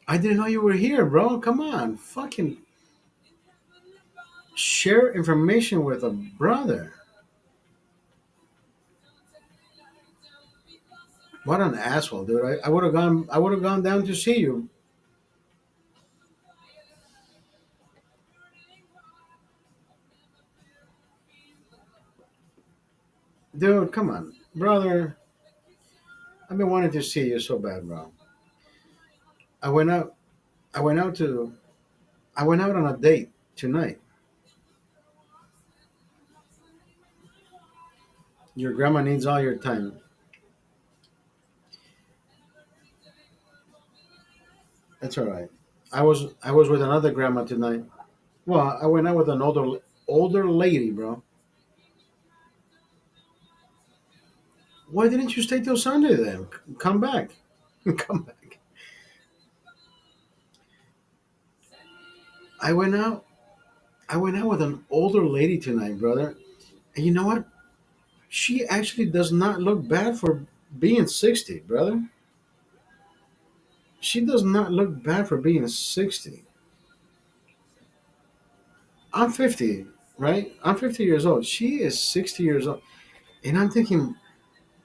I didn't know you were here, bro. Come on. Fucking. share information with a brother. What an asshole, dude! I would have gone. I would have gone down to see you, dude. Come on, brother. I've been wanting to see you so bad, bro. I went out. I went out to. I went out on a date tonight. Your grandma needs all your time. That's all right. I was with another grandma tonight. Well, I went out with an older lady, bro. Why didn't you stay till Sunday then? Come back. Come back. I went out. I went out with an older lady tonight, brother. And you know what? She actually does not look bad for being 60, brother. She does not look bad for being 60. I'm 50, right? I'm 50 years old. She is 60 years old. And I'm thinking,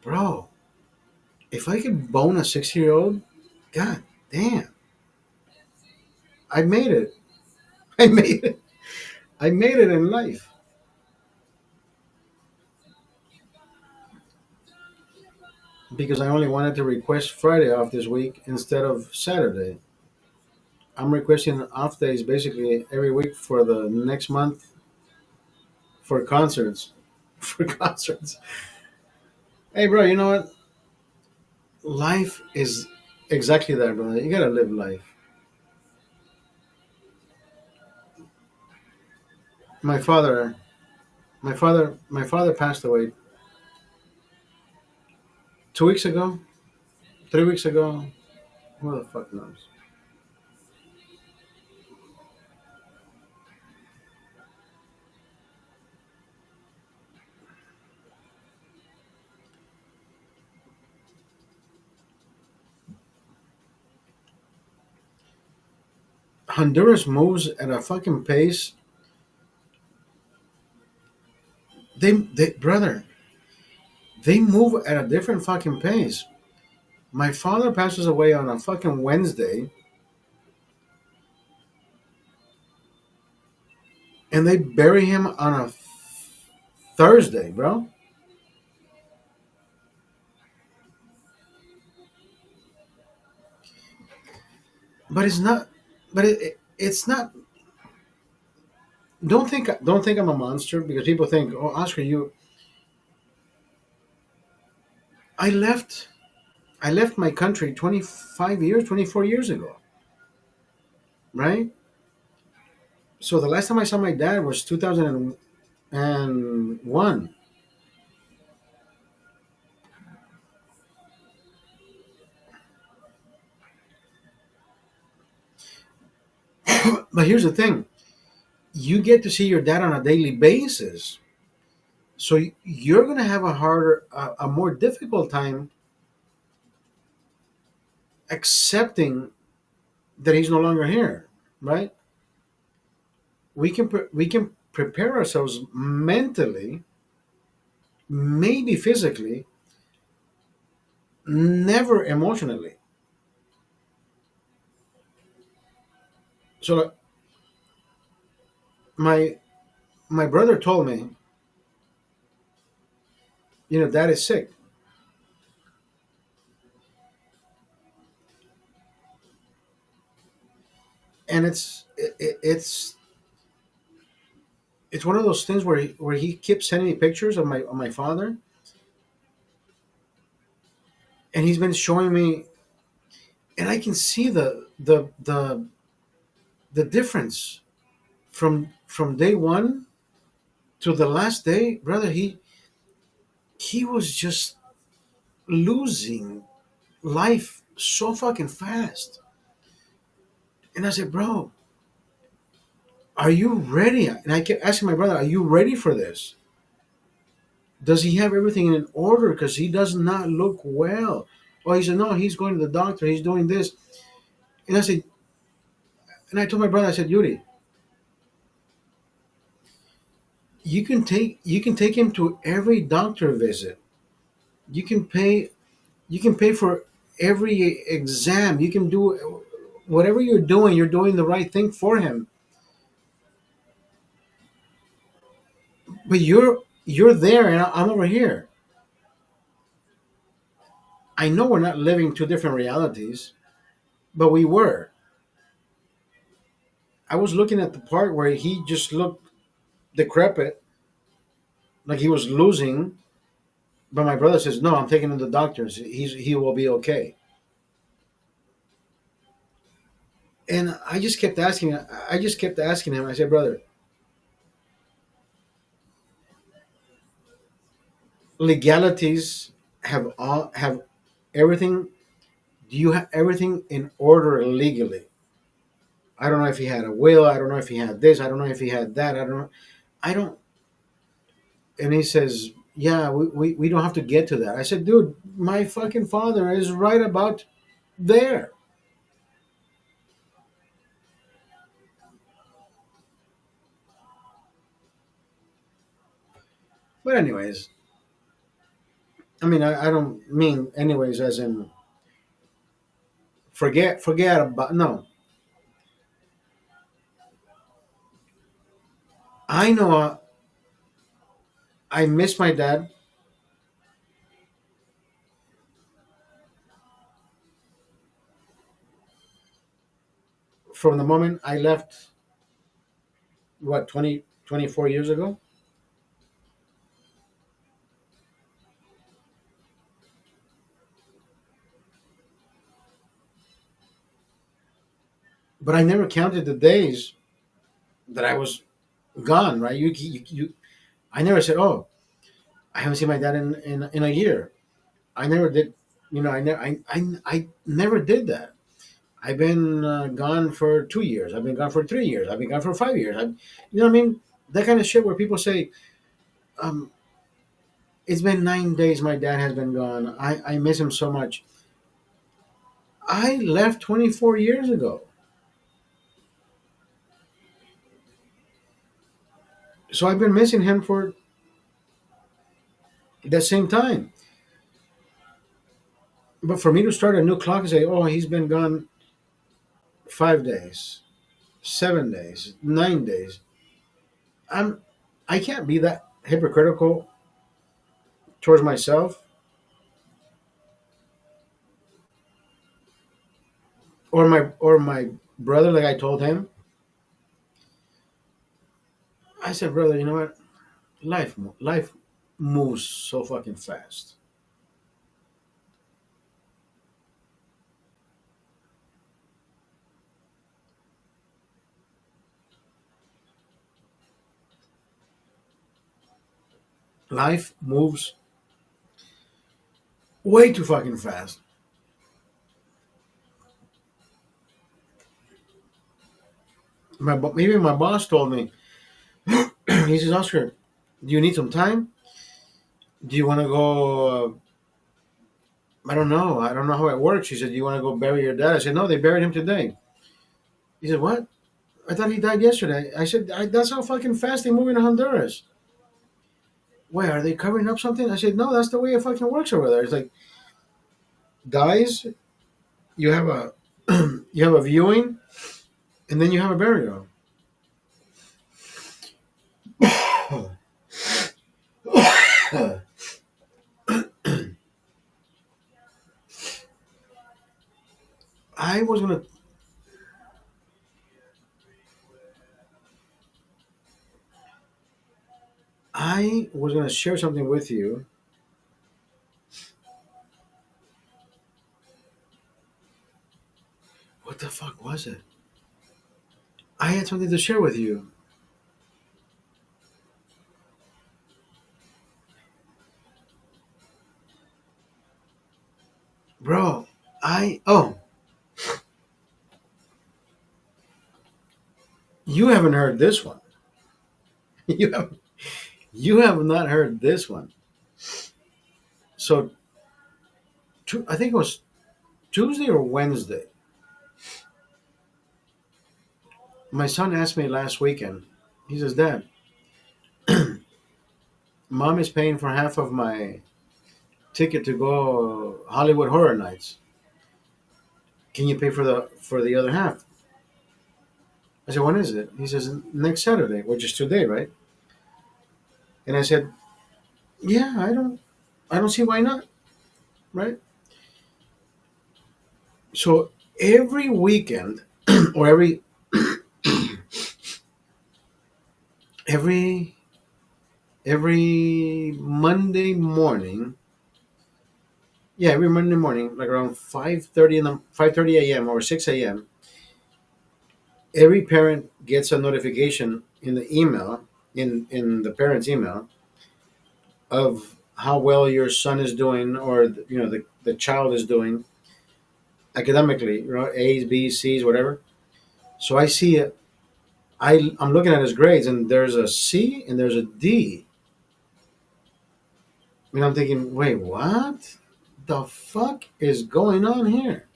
bro, if I could bone a 60-year-old, god damn, I made it. I made it. I made it in life. Because I only wanted to request Friday off this week instead of Saturday. I'm requesting off days basically every week for the next month for concerts. For concerts. Hey, bro, you know what? Life is exactly that, brother. You gotta live life. My father, my father passed away 2 weeks ago, 3 weeks ago. Who the fuck knows? Honduras moves at a fucking pace. Brother, they move at a different fucking pace. My father passes away on a fucking Wednesday, and they bury him on a Thursday, bro. But it's not. But it's not. Don't think I'm a monster because people think, oh, Oscar, you. I left. I left my country 25 years, 24 years ago, right? So the last time I saw my dad was 2001. But here's the thing: you get to see your dad on a daily basis, so you're gonna have a more difficult time accepting that he's no longer here, right? We can prepare ourselves mentally, maybe physically, never emotionally. So my my brother told me, dad is sick, and it's one of those things where he keeps sending me pictures of my father, and he's been showing me, and I can see the difference from day one to the last day, brother. He was just losing life so fucking fast. And I said, bro, are you ready? And I kept asking my brother, are you ready for this? Does he have everything in order? Because he does not look well. Well, he said, no, he's going to the doctor. He's doing this. And I told my brother, I said, Yuri, you can take him to every doctor visit. You can pay you can pay for every exam. You can do whatever you're doing. You're doing the right thing for him. But you're there, and I'm over here. I know we're not living two different realities, but we were. I was looking at the part where he just looked decrepit, like he was losing. But my brother says, "No, I'm taking him to the doctors. He will be okay." And I just kept asking him. I said, "Brother, legalities have everything. Do you have everything in order legally? I don't know if he had a will. I don't know if he had this. I don't know if he had that. I don't know. I don't." And he says, "Yeah, we don't have to get to that." I said, "Dude, my fucking father is right about there." But anyways, I mean, I don't mean anyways as in forget about no. I know I miss my dad from the moment I left. What 20 24 years ago? But I never counted the days that I was gone. Right? I never said, "Oh, I haven't seen my dad in a year." I never did. I never did that. I've been gone for 2 years. I've been gone for 3 years. I've been gone for 5 years. You know what I mean? That kind of shit where people say, um, "It's been 9 days. My dad has been gone. I miss him so much." I left 24 years ago, so I've been missing him for the same time. But for me to start a new clock and say, "Oh, he's been gone 5 days, 7 days, 9 days," I'm I can't be that hypocritical towards myself or my brother. Like I told him, I said, "Brother, you know what? Life moves so fucking fast. Life moves way too fucking fast." Maybe my boss told me. He says, "Oscar, do you need some time? Do you want to go? I don't know. I don't know how it works." He said, "Do you want to go bury your dad?" I said, "No, they buried him today." He said, "What? I thought he died yesterday." I said, "That's how fucking fast they move in Honduras." Why are they covering up something? I said, "No, that's the way it fucking works over there. It's like dies, you have a you have a viewing, and then you have a burial." I was gonna I was gonna share something with you. What the fuck was it? I had something to share with you, bro. I oh You haven't heard this one. you have you have not heard this one. So I think it was Tuesday or Wednesday. My son asked me last weekend. He says, "Dad, Mom is paying for half of my ticket to go Hollywood Horror Nights. Can you pay for the other half? I said, when is it? He says, next Saturday, which is today, right? And I said, yeah, I don't see why not, right? So every weekend or every every Monday morning, yeah, every Monday morning, like around 5:30 in the 5:30 a.m. or 6 a.m., every parent gets a notification in the email, in the parent's email, of how well your son is doing, or the child is doing academically, A's, B's, C's, whatever. So I see it. I'm looking at his grades, and there's a C and there's a D. And I'm thinking, wait, what the fuck is going on here?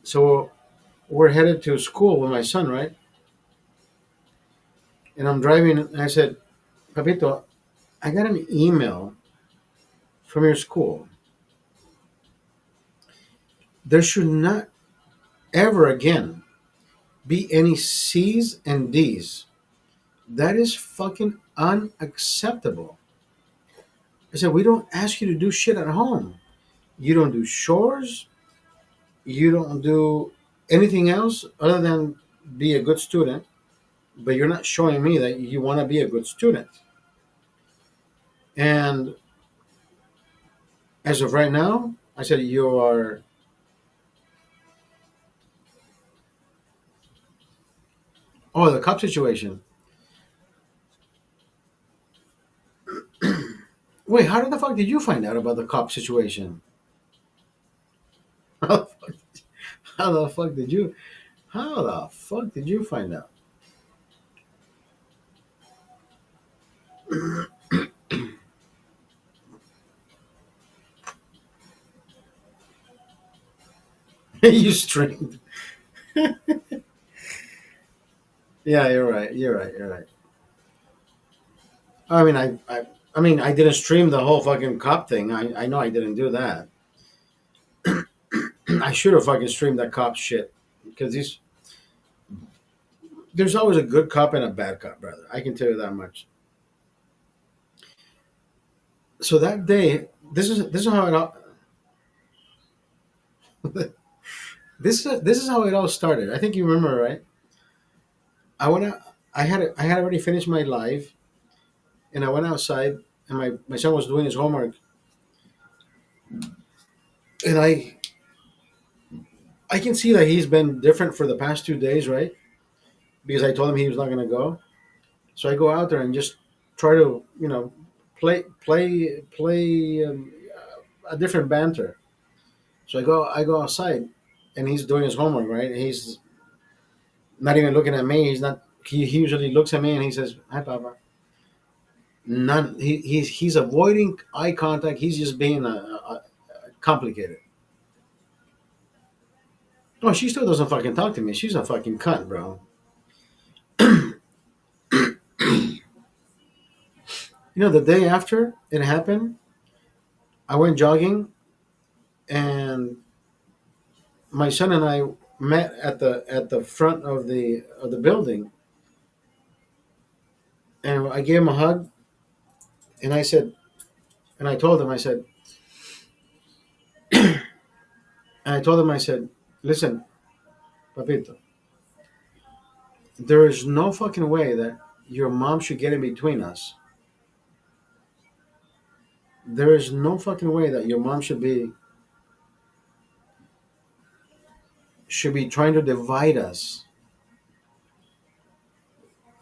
So we're headed to school with my son, right? And I'm driving, and I said, Papito, I got an email from your school. There should not ever again be any C's and D's. That is fucking unacceptable. I said, we don't ask you to do shit at home. You don't do chores. You don't do anything else other than be a good student. But you're not showing me that you want to be a good student. And as of right now, I said, you are. Oh, the cop situation. Wait, how the fuck did you find out about the cop situation? How the fuck did you? How the fuck did you find out? You streamed. Yeah, you're right. You're right. You're right. I mean, I mean, I didn't stream the whole fucking cop thing. I know I didn't do that. I should have fucking streamed that cop shit because there's always a good cop and a bad cop, brother. I can tell you that much. So that day, this is how it all this is how it all started. I think you remember, right? I went out. I had already finished my live, and I went outside, and my son was doing his homework, and I can see that he's been different for the past 2 days, right? Because I told him he was not going to go. So I go out there and just try to, play a different banter. So I go outside, and he's doing his homework, right? He's not even looking at me. He's not. He usually looks at me and he says, "Hi, Papa." None. He's avoiding eye contact. He's just being complicated. Oh, she still doesn't fucking talk to me. She's a fucking cunt, bro. The day after it happened, I went jogging, and my son and I met at the front of the building, and I gave him a hug, and I said, and I told him, I said, and I told him, I said, listen, Papito, there is no fucking way that your mom should get in between us. There is no fucking way that your mom should be trying to divide us.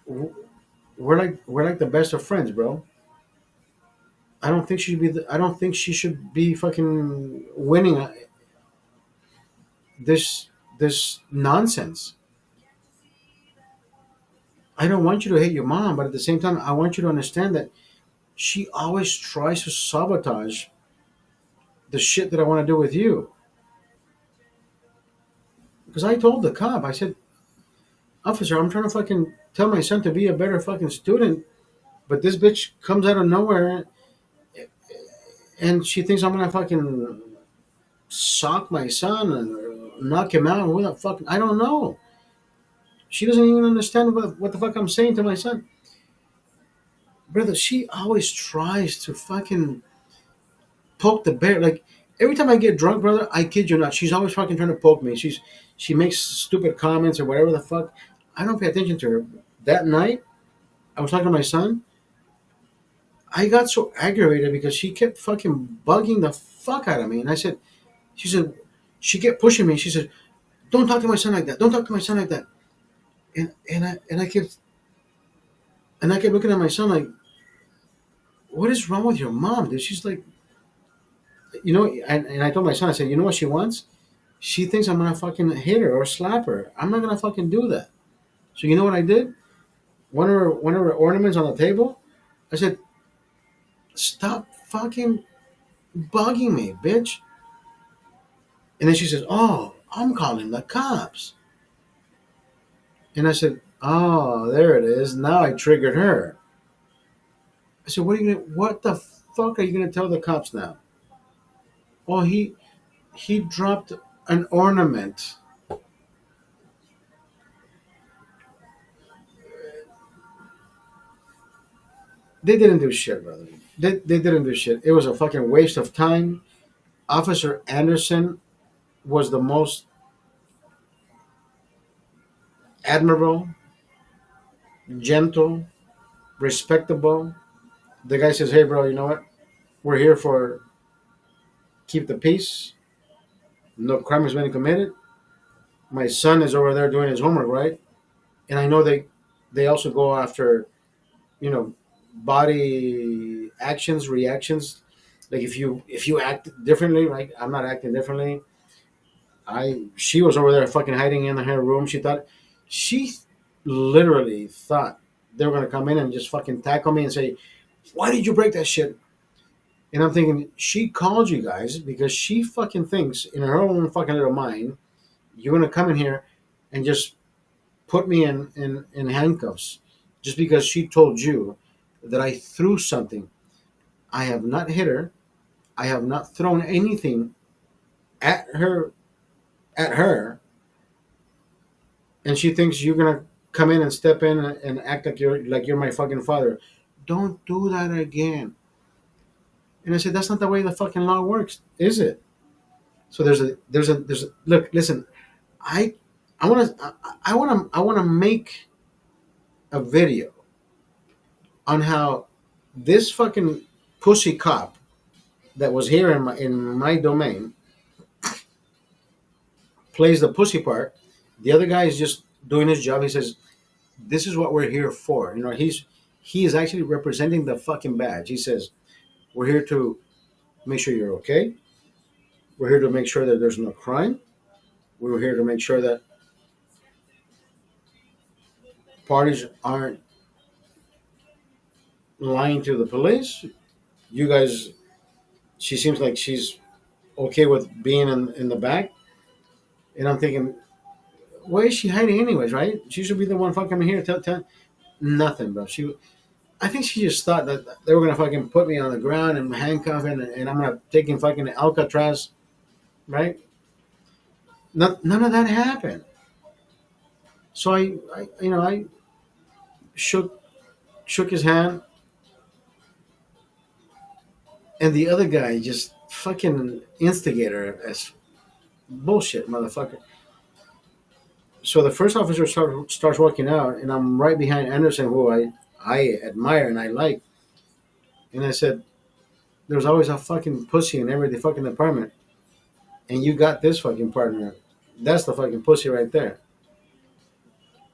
We're like the best of friends, bro. I don't think she should be fucking winning this this nonsense. I don't want you to hate your mom, but at the same time, I want you to understand that she always tries to sabotage the shit that I want to do with you. Because I told the cop, I said, officer, I'm trying to fucking tell my son to be a better fucking student, But this bitch comes out of nowhere and she thinks I'm gonna fucking sock my son and knock him out. Who the fuck? I don't know. She doesn't even understand what the fuck I'm saying to my son. Brother, she always tries to fucking poke the bear. Like every time I get drunk, brother, I kid you not, she's always fucking trying to poke me. She makes stupid comments or whatever the fuck. I don't pay attention to her. That night, I was talking to my son. I got so aggravated because she kept fucking bugging the fuck out of me. And I said, she said, she kept pushing me. She said, "Don't talk to my son like that. Don't talk to my son like that." And I kept looking at my son like, "What is wrong with your mom, dude?" She's like, and I told my son, I said, "You know what she wants? She thinks I'm gonna fucking hit her or slap her. I'm not gonna fucking do that." So you know what I did? One of her ornaments on the table. I said, "Stop fucking bugging me, bitch." And then she says, "Oh, I'm calling the cops." And I said, "Oh, there it is. Now I triggered her." I said, What the fuck are you gonna tell the cops now?" "Oh, he dropped an ornament." They didn't do shit, brother. They didn't do shit. It was a fucking waste of time. Officer Anderson was the most admirable, gentle, respectable. The guy says, "Hey, bro, you know what? We're here for keep the peace. No crime has been committed. My son is over there doing his homework, right? And I know they also go after, you know, body actions, reactions. Like if you act differently, right? I'm not acting differently. She was over there fucking hiding in her room. She literally thought they were gonna come in and just fucking tackle me and say, "Why did you break that shit?" And I'm thinking she called you guys because she fucking thinks in her own fucking little mind you're gonna come in here and just put me in handcuffs just because she told you that I threw something. I have not hit her. I have not thrown anything at her, and she thinks you're gonna come in and step in and act like you're my fucking father. Don't do that again. And I said, that's not the way the fucking law works, is it? So there's a look. Listen, I I want to make a video on how this fucking pussy cop that was here in my domain plays the pussy part. The other guy is just doing his job. He says, "This is what we're here for." He is actually representing the fucking badge. He says, "We're here to make sure you're okay. We're here to make sure that there's no crime. We're here to make sure that parties aren't lying to the police. You guys." She seems like she's okay with being in the back, and I'm thinking, why is she hiding anyways? Right? She should be the one fucking here. Tell nothing, bro. I think she just thought that they were gonna fucking put me on the ground and handcuff and I'm gonna take him fucking to Alcatraz, right? None of that happened. So I shook his hand, and the other guy just fucking instigator as bullshit, motherfucker. So the first officer starts walking out, and I'm right behind Anderson, who I admire and I like. And I said, "There's always a fucking pussy in every fucking department, and you got this fucking partner. That's the fucking pussy right there."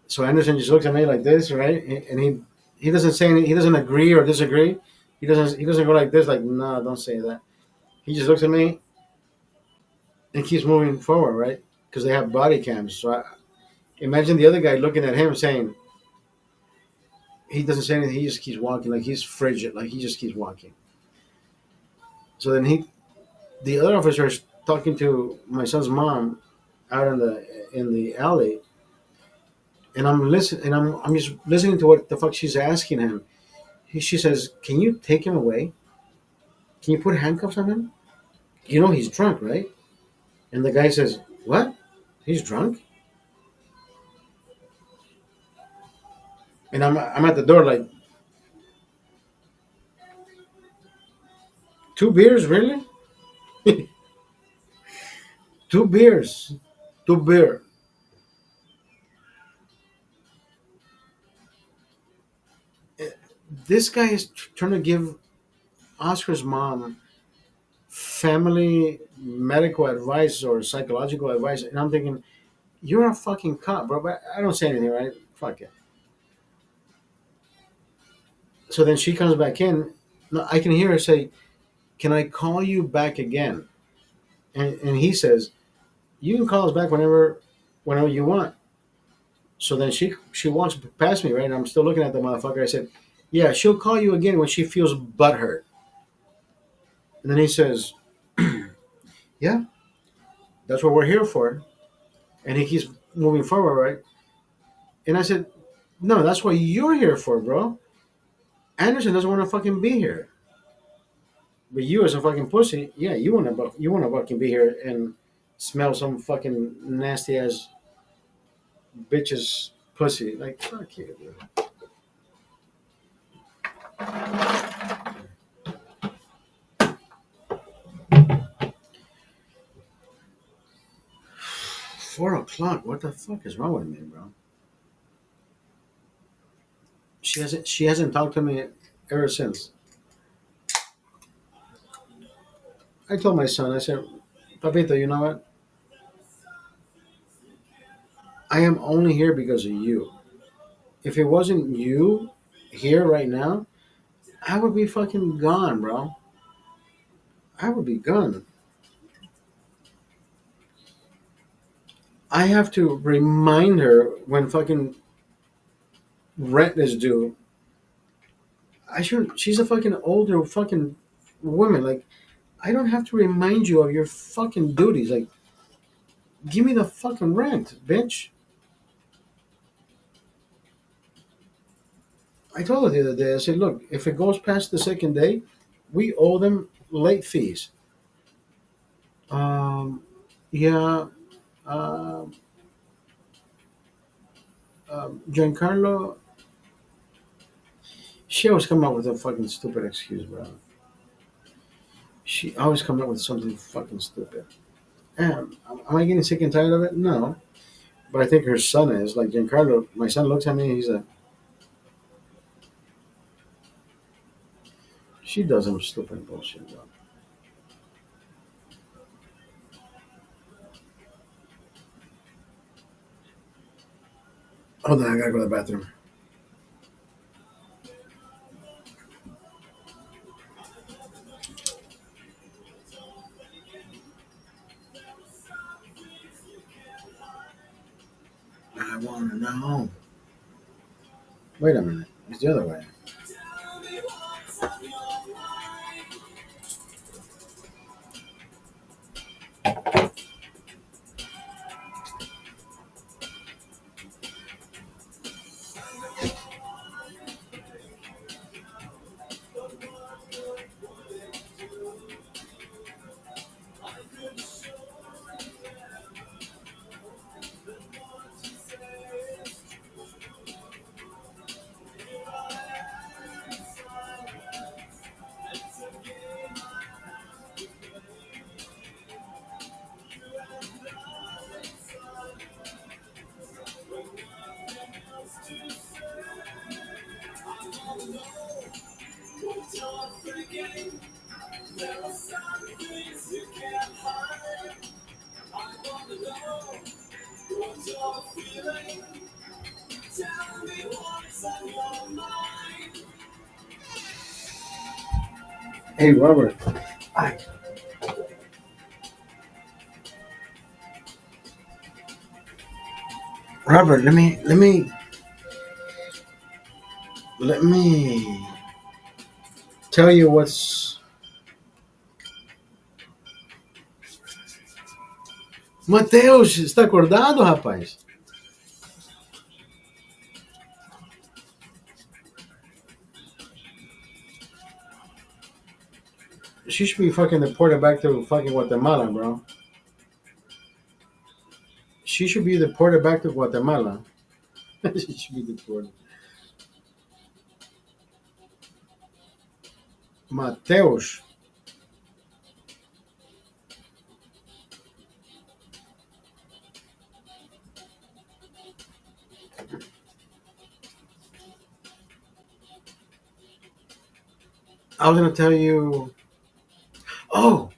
So Anderson just looks at me like this, right? And he doesn't say anything. He doesn't agree or disagree. He doesn't go like this, like, "No, don't say that." He just looks at me and keeps moving forward, right? Because they have body cams. So imagine the other guy looking at him saying, he doesn't say anything. He just keeps walking like he's frigid, like he just keeps walking. So then the other officer is talking to my son's mom out in the alley, and I'm just listening to what the fuck she's asking him. She says, "Can you take him away? Can you put handcuffs on him? You know he's drunk, right?" And the guy says, "What? He's drunk?" And I'm at the door like, two beers, really? Two beers, two beer. This guy is trying to give Oscar's mom family medical advice or psychological advice, and I'm thinking, you're a fucking cop, bro. But I don't say anything, right? Fuck it. So then she comes back in. No, I can hear her say, "Can I call you back again?" And he says, "You can call us back whenever you want." So then she walks past me, right? And I'm still looking at the motherfucker. I said, "Yeah, she'll call you again when she feels butthurt." And then he says, "Yeah, that's what we're here for." And he keeps moving forward, right? And I said, "No, that's what you're here for, bro. Anderson doesn't want to fucking be here. But you as a fucking pussy, yeah, you want to fucking be here and smell some fucking nasty ass bitch's pussy. Like, fuck you, dude." 4 o'clock. What the fuck is wrong with me, bro? She hasn't talked to me ever since. I told my son, I said, "Papito, you know what? I am only here because of you. If it wasn't you here right now, I would be fucking gone, bro. I would be gone. I have to remind her when fucking rent is due. I should. She's a fucking older fucking woman. Like, I don't have to remind you of your fucking duties. Like, give me the fucking rent, bitch." I told her the other day. I said, "Look, if it goes past the second day, we owe them late fees." Um, yeah. Um, Giancarlo, she always come up with a fucking stupid excuse, bro. She always come up with something fucking stupid. Am I getting sick and tired of it? No. But I think her son is. Like Giancarlo, my son looks at me and he's like, she does some stupid bullshit, bro. Hold on, I gotta go to the bathroom. I wanna know. Wait a minute. It's the other way. Hey, Robert. Hi. Robert, let me tell you what's. Mateus, está acordado, rapaz? she should be fucking deported back to fucking Guatemala, bro. She should be deported back to Guatemala. She should be deported. Mateus. I was gonna tell you. Oh,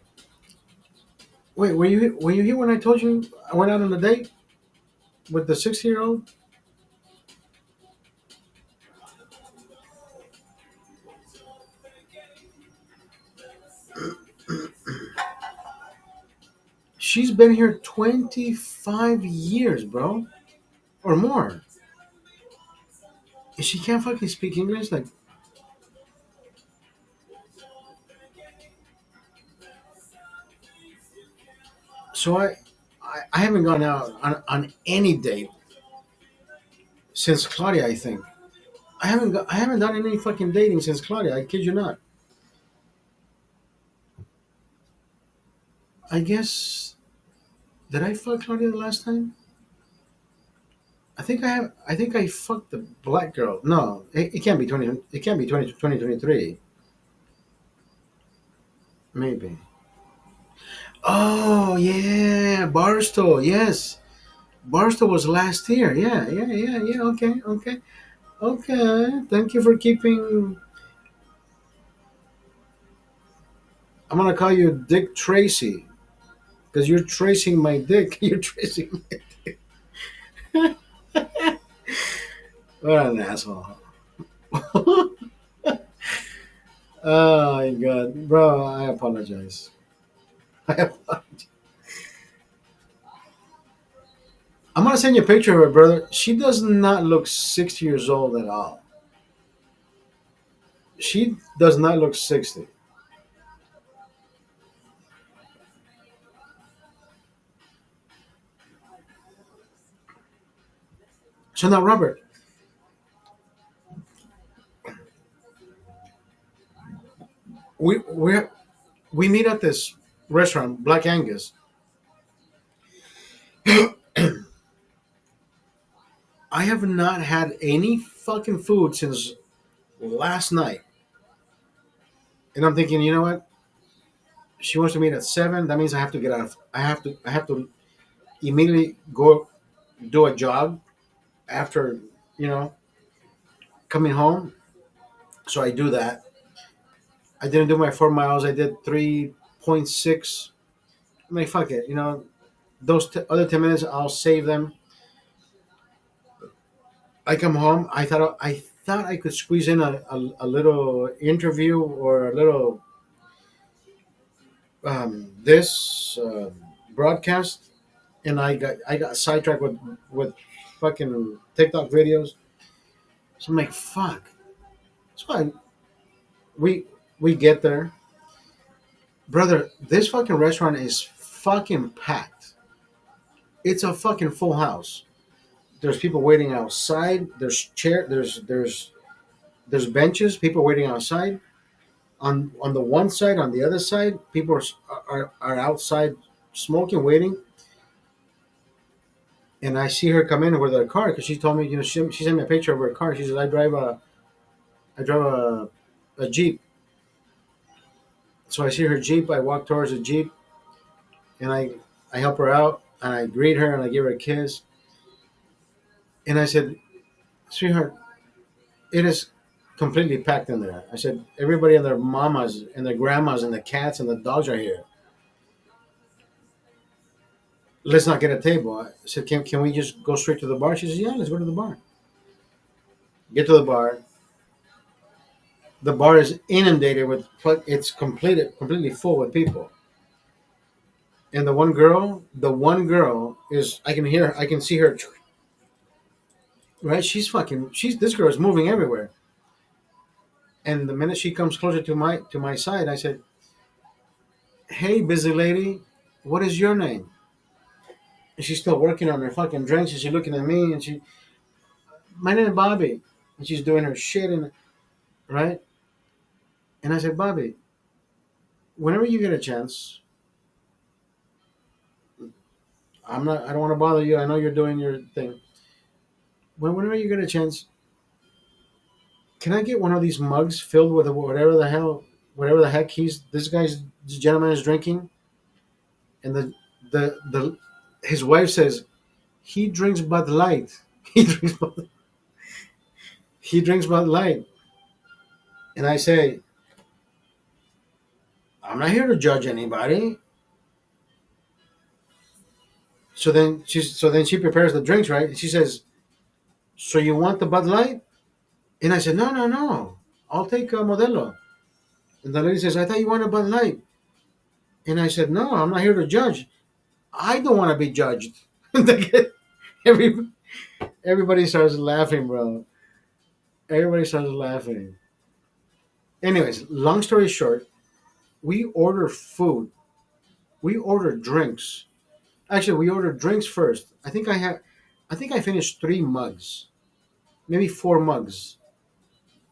wait, were you here when I told you I went out on a date with the 60-year-old? She's been here 25 years, bro, or more. And she can't fucking speak English. Like, so I haven't gone out on any date since Claudia. I think I haven't done any fucking dating since Claudia. I kid you not. I guess did I fuck Claudia the last time? I think I have. I think I fucked the black girl. No, it can't be 20. It can't be 2023. Maybe. Oh yeah, Barstow. Yes, Barstow was last year. Yeah, yeah, yeah, yeah. Okay, okay, okay. Thank you for keeping. I'm gonna call you Dick Tracy because you're tracing my dick. You're tracing. What an asshole. Oh my god, bro! I apologize. I apologize. I'm gonna send you a picture of her, brother. She does not look 60 years old at all. She does not look 60. So now, Robert, we we meet at this restaurant, Black Angus. I have not had any fucking food since last night, and I'm thinking, you know what? She wants to meet at 7. That means I have to get out. I have to immediately go do a jog after you know coming home. So I do that. I didn't do my 4 miles. I did 3.6. I'm like, fuck it. Those other 10 minutes, I'll save them. I come home. I thought I could squeeze in a little interview or a little this broadcast, and I got sidetracked with fucking TikTok videos. So I'm like, fuck. So we we get there, brother. This fucking restaurant is fucking packed. It's a fucking full house. There's people waiting outside. There's benches. People waiting outside. On the one side, on the other side, people are outside smoking, waiting. And I see her come in with her car because she told me, she sent me a picture of her car. She says, I drive a Jeep. So I see her Jeep. I walk towards the Jeep, and I help her out, and I greet her, and I give her a kiss. And I said, sweetheart, it is completely packed in there. I said, everybody and their mamas and their grandmas and the cats and the dogs are here. Let's not get a table. I said, can we just go straight to the bar? She says, yeah, let's go to the bar. Get to the bar. The bar is inundated with, it's completely full with people. And the one girl is, I can see her, right? This girl is moving everywhere. And the minute she comes closer to my side, I said, hey, busy lady, what is your name? And she's still working on her fucking drinks, and she's looking at me, and my name is Bobby. And she's doing her shit, and right? And I said, Bobby, whenever you get a chance, I don't want to bother you. I know you're doing your thing. Whenever you get a chance, can I get one of these mugs filled with whatever the heck this gentleman is drinking? And the his wife says he drinks Bud Light. He drinks Bud, he drinks Bud Light, and I say I'm not here to judge anybody. So then she prepares the drinks, right? And she says, "So you want the Bud Light?" And I said, "No, no, no. I'll take a Modelo." And the lady says, "I thought you wanted Bud Light." And I said, "No, I'm not here to judge. I don't want to be judged." Every, everybody starts laughing, bro. Everybody starts laughing. Anyways, long story short, we order food. We order drinks. Actually, we ordered drinks first. I think I finished 3 mugs, maybe 4 mugs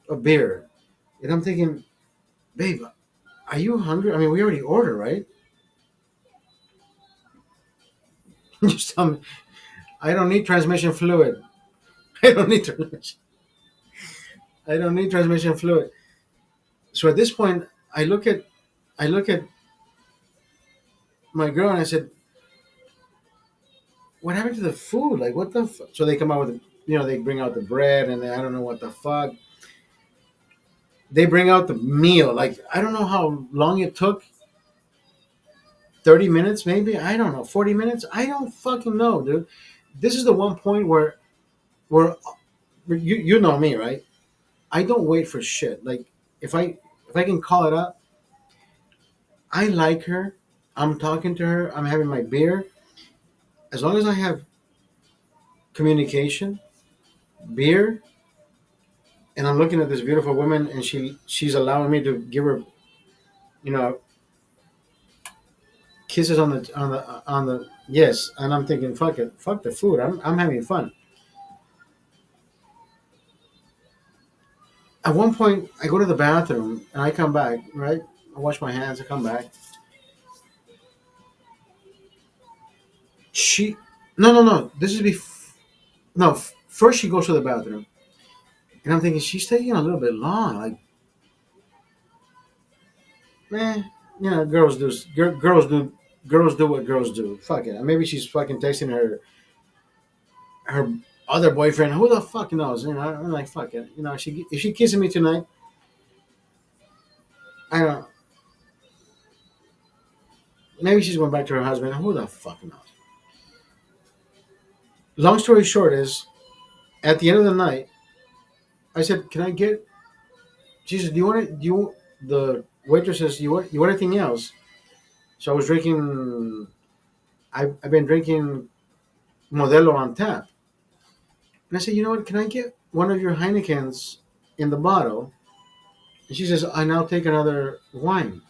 of beer. And I'm thinking, babe, are you hungry? I mean, we already ordered, right? Just tell me. I don't need transmission fluid. I don't need transmission. I don't need transmission fluid. So at this point, I look at my girl and I said, "What happened to the food? Like, what the?" So they come out with, they bring out the bread and I don't know what the fuck. They bring out the meal. Like, I don't know how long it took. 30 minutes, maybe. I don't know. 40 minutes. I don't fucking know, dude. This is the one point where you know me, right? I don't wait for shit. Like, if I can call it up, I like her. I'm talking to her. I'm having my beer. As long as I have communication, beer, and I'm looking at this beautiful woman, and she's allowing me to give her, you know, kisses on the yes, and I'm thinking, fuck it, fuck the food. I'm having fun. At one point, I go to the bathroom and I come back. Right, I wash my hands. I come back. She, no, no, no. This is no. First, she goes to the bathroom, and I'm thinking she's taking a little bit long. Like, man, girls do what girls do. Fuck it. Maybe she's fucking texting her other boyfriend. Who the fuck knows? I'm like, fuck it. If she kissing me tonight, I don't. Maybe she's going back to her husband. Who the fuck knows? Long story short is, at the end of the night, I said, "Can I get?" She said, "Do you want it? Do you?" The waitress says, "You want anything else?" So I was drinking. I've been drinking Modelo on tap, and I said, "You know what? Can I get one of your Heinekens in the bottle?" And she says, "I now take another wine."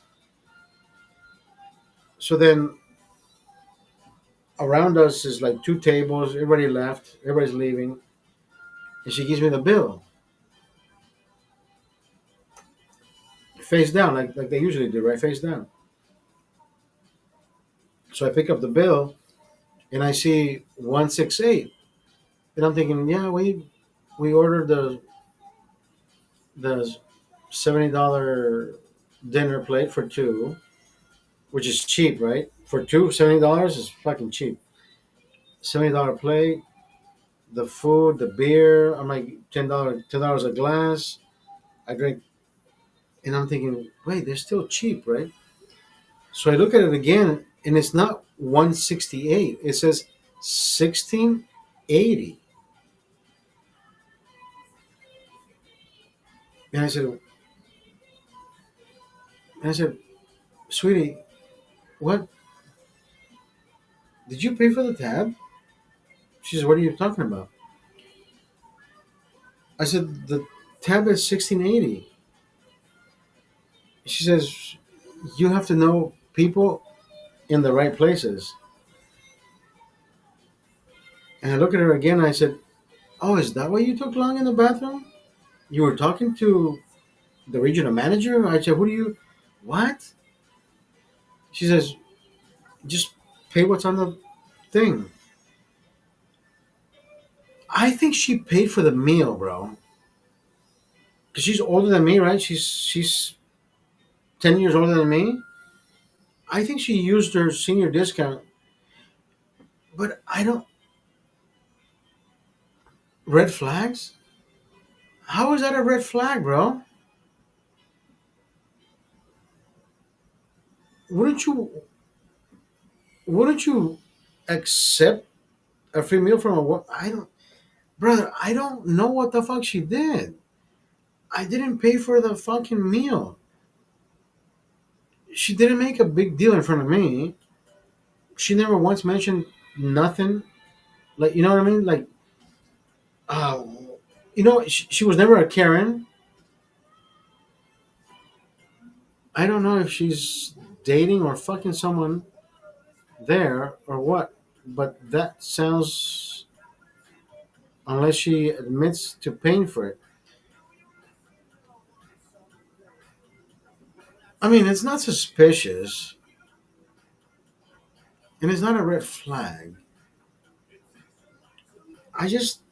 So then around us is like 2 tables. Everybody left. Everybody's leaving, and she gives me the bill face down, like they usually do, right? Face down. So I pick up the bill, and I see 168, and I'm thinking, yeah, we ordered the $70 dinner plate for two, which is cheap, right? For two, $70 is fucking cheap. $70 plate, the food, the beer. I'm like $10 a glass. I drink, and I'm thinking, wait, they're still cheap, right? So I look at it again, and it's not 168. It says 1680. And I said, sweetie, what did you pay for the tab? She says, what are you talking about? I said, the tab is 1680. She says, you have to know people in the right places. And I look at her again and I said, oh, is that why you took long in the bathroom? You were talking to the regional manager? I said, what? She says, just pay what's on the thing. I think she paid for the meal, bro. Because she's older than me, right? She's 10 years older than me. I think she used her senior discount, but I don't. Red flags? How is that a red flag, bro? Wouldn't you? Wouldn't you accept a free meal from a? I don't, brother. I don't know what the fuck she did. I didn't pay for the fucking meal. She didn't make a big deal in front of me. She never once mentioned nothing. Like, you know what I mean? Like, uh, she was never a Karen. I don't know if she's dating or fucking someone there or what, but that sounds, unless she admits to paying for it. I mean, it's not suspicious and it's not a red flag. I just,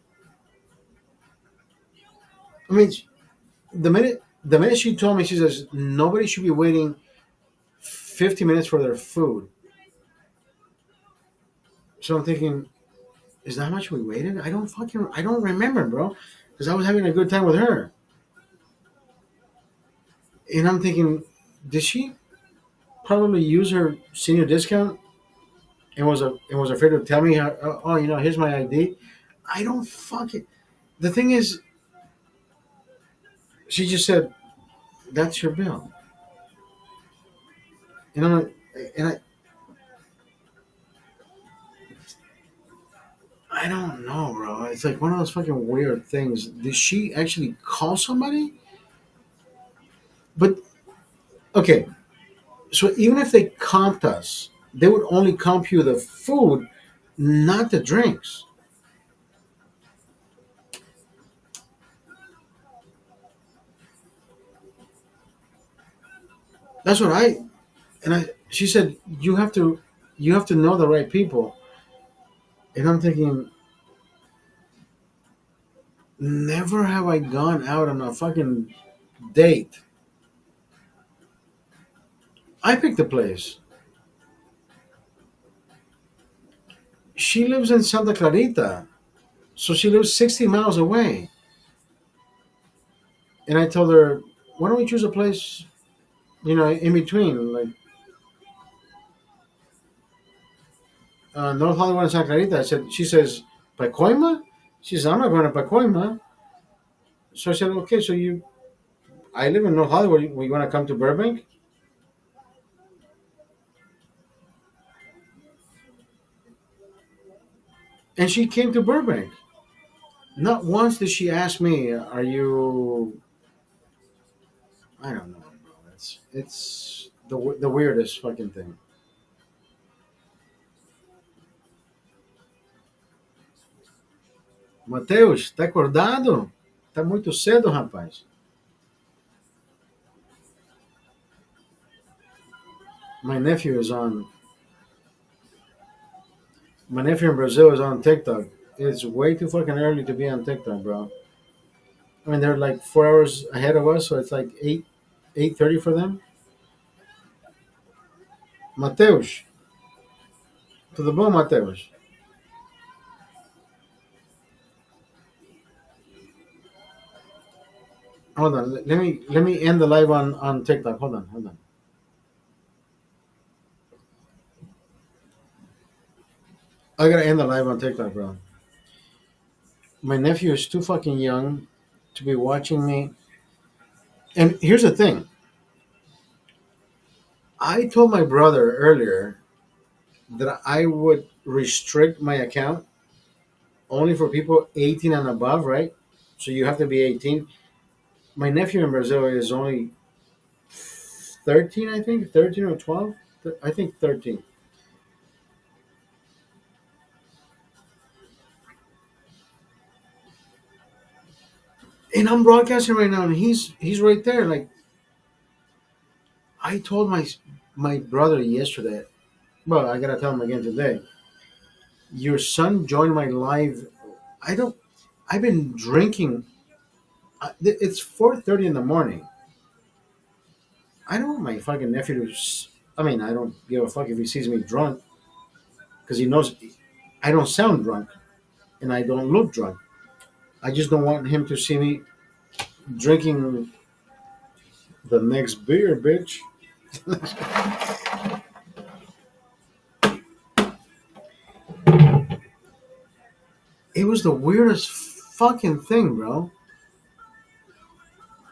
I mean, the minute she told me, she says nobody should be waiting 50 minutes for their food. So I'm thinking, is that how much we waited? I don't remember, bro, because I was having a good time with her. And I'm thinking, did she probably use her senior discount and was afraid to tell me, oh, here's my ID. I don't fucking. The thing is, she just said, "That's your bill," and I'm like, and I don't know, bro. It's like one of those fucking weird things. Did she actually call somebody? But okay, so even if they comped us, they would only comp you the food, not the drinks. That's what I and I. She said you have to know the right people, and I'm thinking, never have I gone out on a fucking date. I picked the place. She lives in Santa Clarita, so she lives 60 miles away. And I told her, why don't we choose a place, in between, like North Hollywood and Santa Clarita. She says, Pacoima? She says, I'm not going to Pacoima. So I said, okay, I live in North Hollywood. We want to come to Burbank? And she came to Burbank. Not once did she ask me, are you, I don't know, bro. It's the weirdest fucking thing. Matheus, tá acordado? Tá muito cedo, rapaz. My nephew is on. My nephew in Brazil is on TikTok. It's way too fucking early to be on TikTok, bro. I mean, they're like 4 hours ahead of us, so it's like 8:30 for them. Mateus, tudo bom, Mateus? Hold on, let me end the live on TikTok. Hold on. I gotta end the live on TikTok, bro. My nephew is too fucking young to be watching me. And here's the thing. I told my brother earlier that I would restrict my account only for people 18 and above, right? So you have to be 18. My nephew in Brazil is only 13, I think, 13 or 12. I think 13. And I'm broadcasting right now, and he's right there. Like, I told My brother yesterday. Well, I gotta tell him again today. Your son joined my live. I don't. I've been drinking. It's 4:30 in the morning. I don't want my fucking nephew to. I mean, I don't give a fuck if he sees me drunk because he knows I don't sound drunk and I don't look drunk. I just don't want him to see me drinking the next beer, bitch. It was the weirdest fucking thing, bro.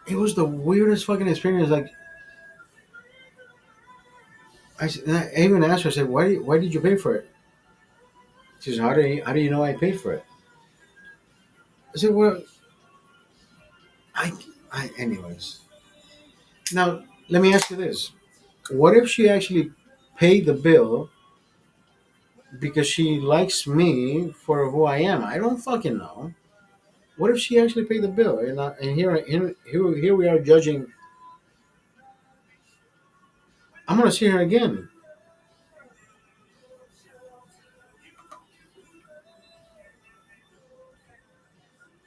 It was the weirdest fucking experience. Like and I even asked her. I said, Why did you pay for it?" She says, how do you know I paid for it?" I said, "Well, I, anyways." Now let me ask you this: what if she actually paid the bill because she likes me for who I am? I don't fucking know. What if she actually paid the bill? And here we are judging. I'm gonna see her again.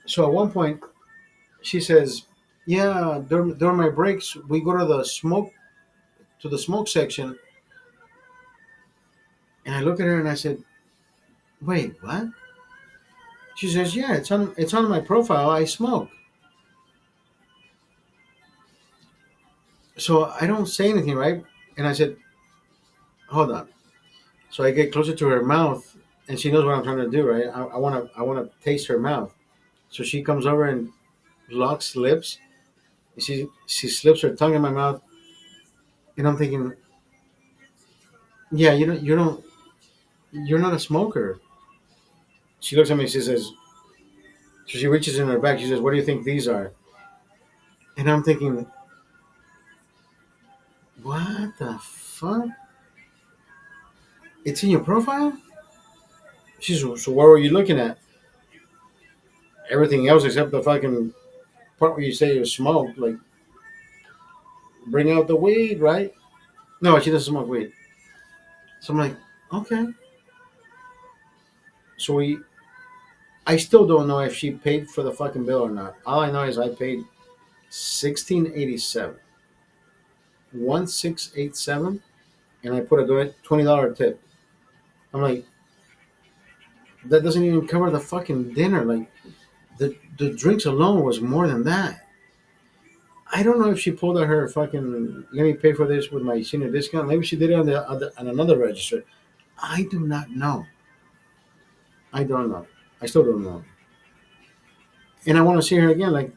So at one point, she says, "Yeah, during my breaks, we go to the smoke section." And I look at her and I said, "Wait, what?" She says, "Yeah, it's on my profile. I smoke." So I don't say anything, right? And I said, "Hold on." So I get closer to her mouth, and she knows what I'm trying to do, right? I wanna taste her mouth. So she comes over and locks lips. And she slips her tongue in my mouth, and I'm thinking, "Yeah, you're not a smoker." She looks at me. She says, so she reaches in her back. She says, "What do you think these are?" And I'm thinking, "What the fuck? It's in your profile?" She's so. What were you looking at? Everything else except the fucking part where you say you smoke. Like, bring out the weed, right? No, she doesn't smoke weed. So I'm like, okay. So I still don't know if she paid for the fucking bill or not. All I know is I paid 1687, 1687, and I put a $20 tip. I'm like, that doesn't even cover the fucking dinner. Like, the drinks alone was more than that. I don't know if she pulled out her fucking let me pay for this with my senior discount. Maybe she did it on on another register. I do not know. I don't know. I still don't know. And I want to see her again. Like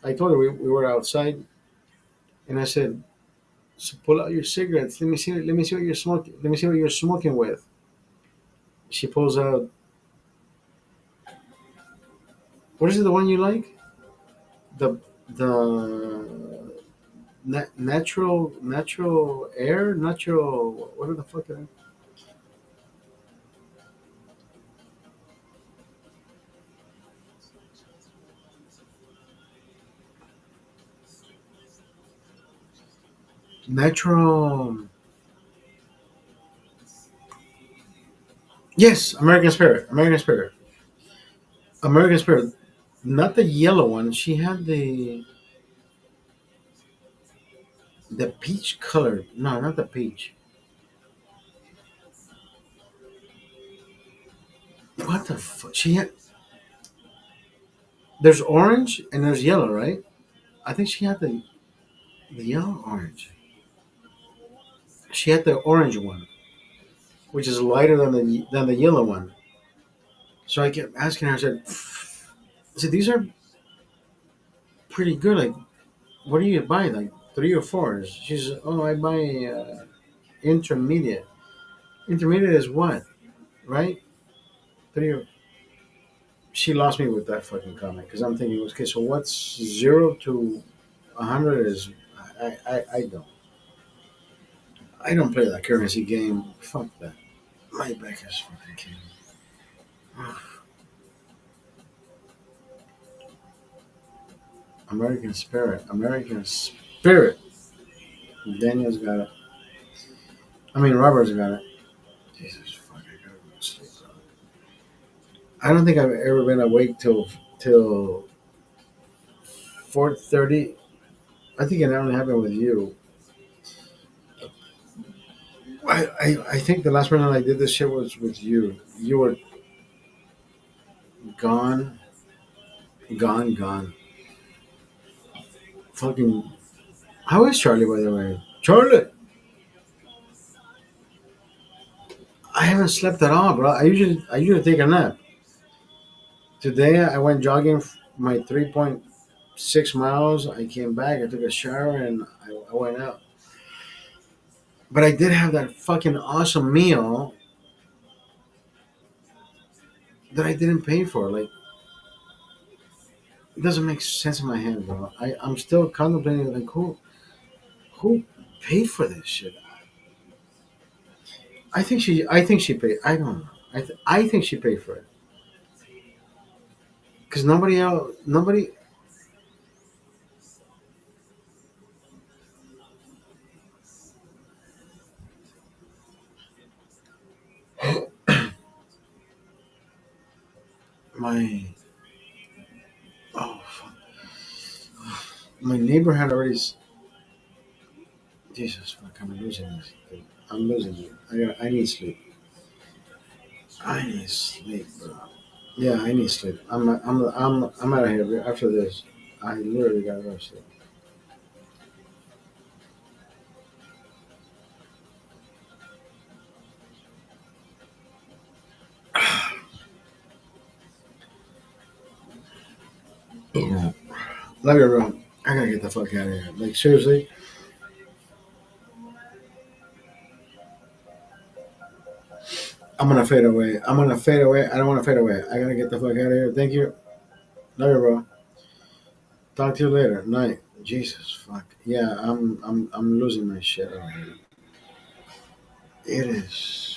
I told her, we were outside, and I said, "So pull out your cigarettes. Let me see. Let me see what you're smoking. Let me see what you're smoking with." She pulls out. What is it? The one you like? The natural air, natural. What the fuck? Natural. Yes, American Spirit. American Spirit. American Spirit. Not the yellow one. She had the peach colored. No, not the peach. What the fuck? She had. There's orange and there's yellow, right? I think she had the yellow orange. She had the orange one, which is lighter than the yellow one. So I kept asking her. I said, these are pretty good. Like, what do you buy? Like three or fours? She says, oh, I buy intermediate. Intermediate is what, right? Three or she lost me with that fucking comment because I'm thinking, okay, so what's 0 to 100 is I don't play that currency game. Fuck that. My back is fucking killing me. American Spirit. American Spirit. Daniel's got it. I mean, Robert's got it. Jesus fuck, I gotta go to sleep, bro. I don't think I've ever been awake till 4:30. I think it only happened with you. I think the last person I did this shit was with you. You were gone, gone. Fucking. How is Charlie, by the way? Charlie! I haven't slept at all, bro. I usually take a nap. Today I went jogging my 3.6 miles. I came back. I took a shower and I went out. But I did have that fucking awesome meal that I didn't pay for. Like, it doesn't make sense in my head, bro. I'm still contemplating like who paid for this shit. I think she paid. I don't know. I think she paid for it because nobody. My oh fuck. My neighbor had already. Jesus fuck! I'm losing this. Dude. I'm losing it. I need sleep. I need sleep, bro. Yeah, I need sleep. I'm out of here after this. I literally gotta go to sleep. Love you, bro. I gotta get the fuck out of here. Like seriously, I'm gonna fade away. I'm gonna fade away. I don't want to fade away. I gotta get the fuck out of here. Thank you. Love you, bro. Talk to you later. Night. Jesus fuck. Yeah, I'm losing my shit over here. It is.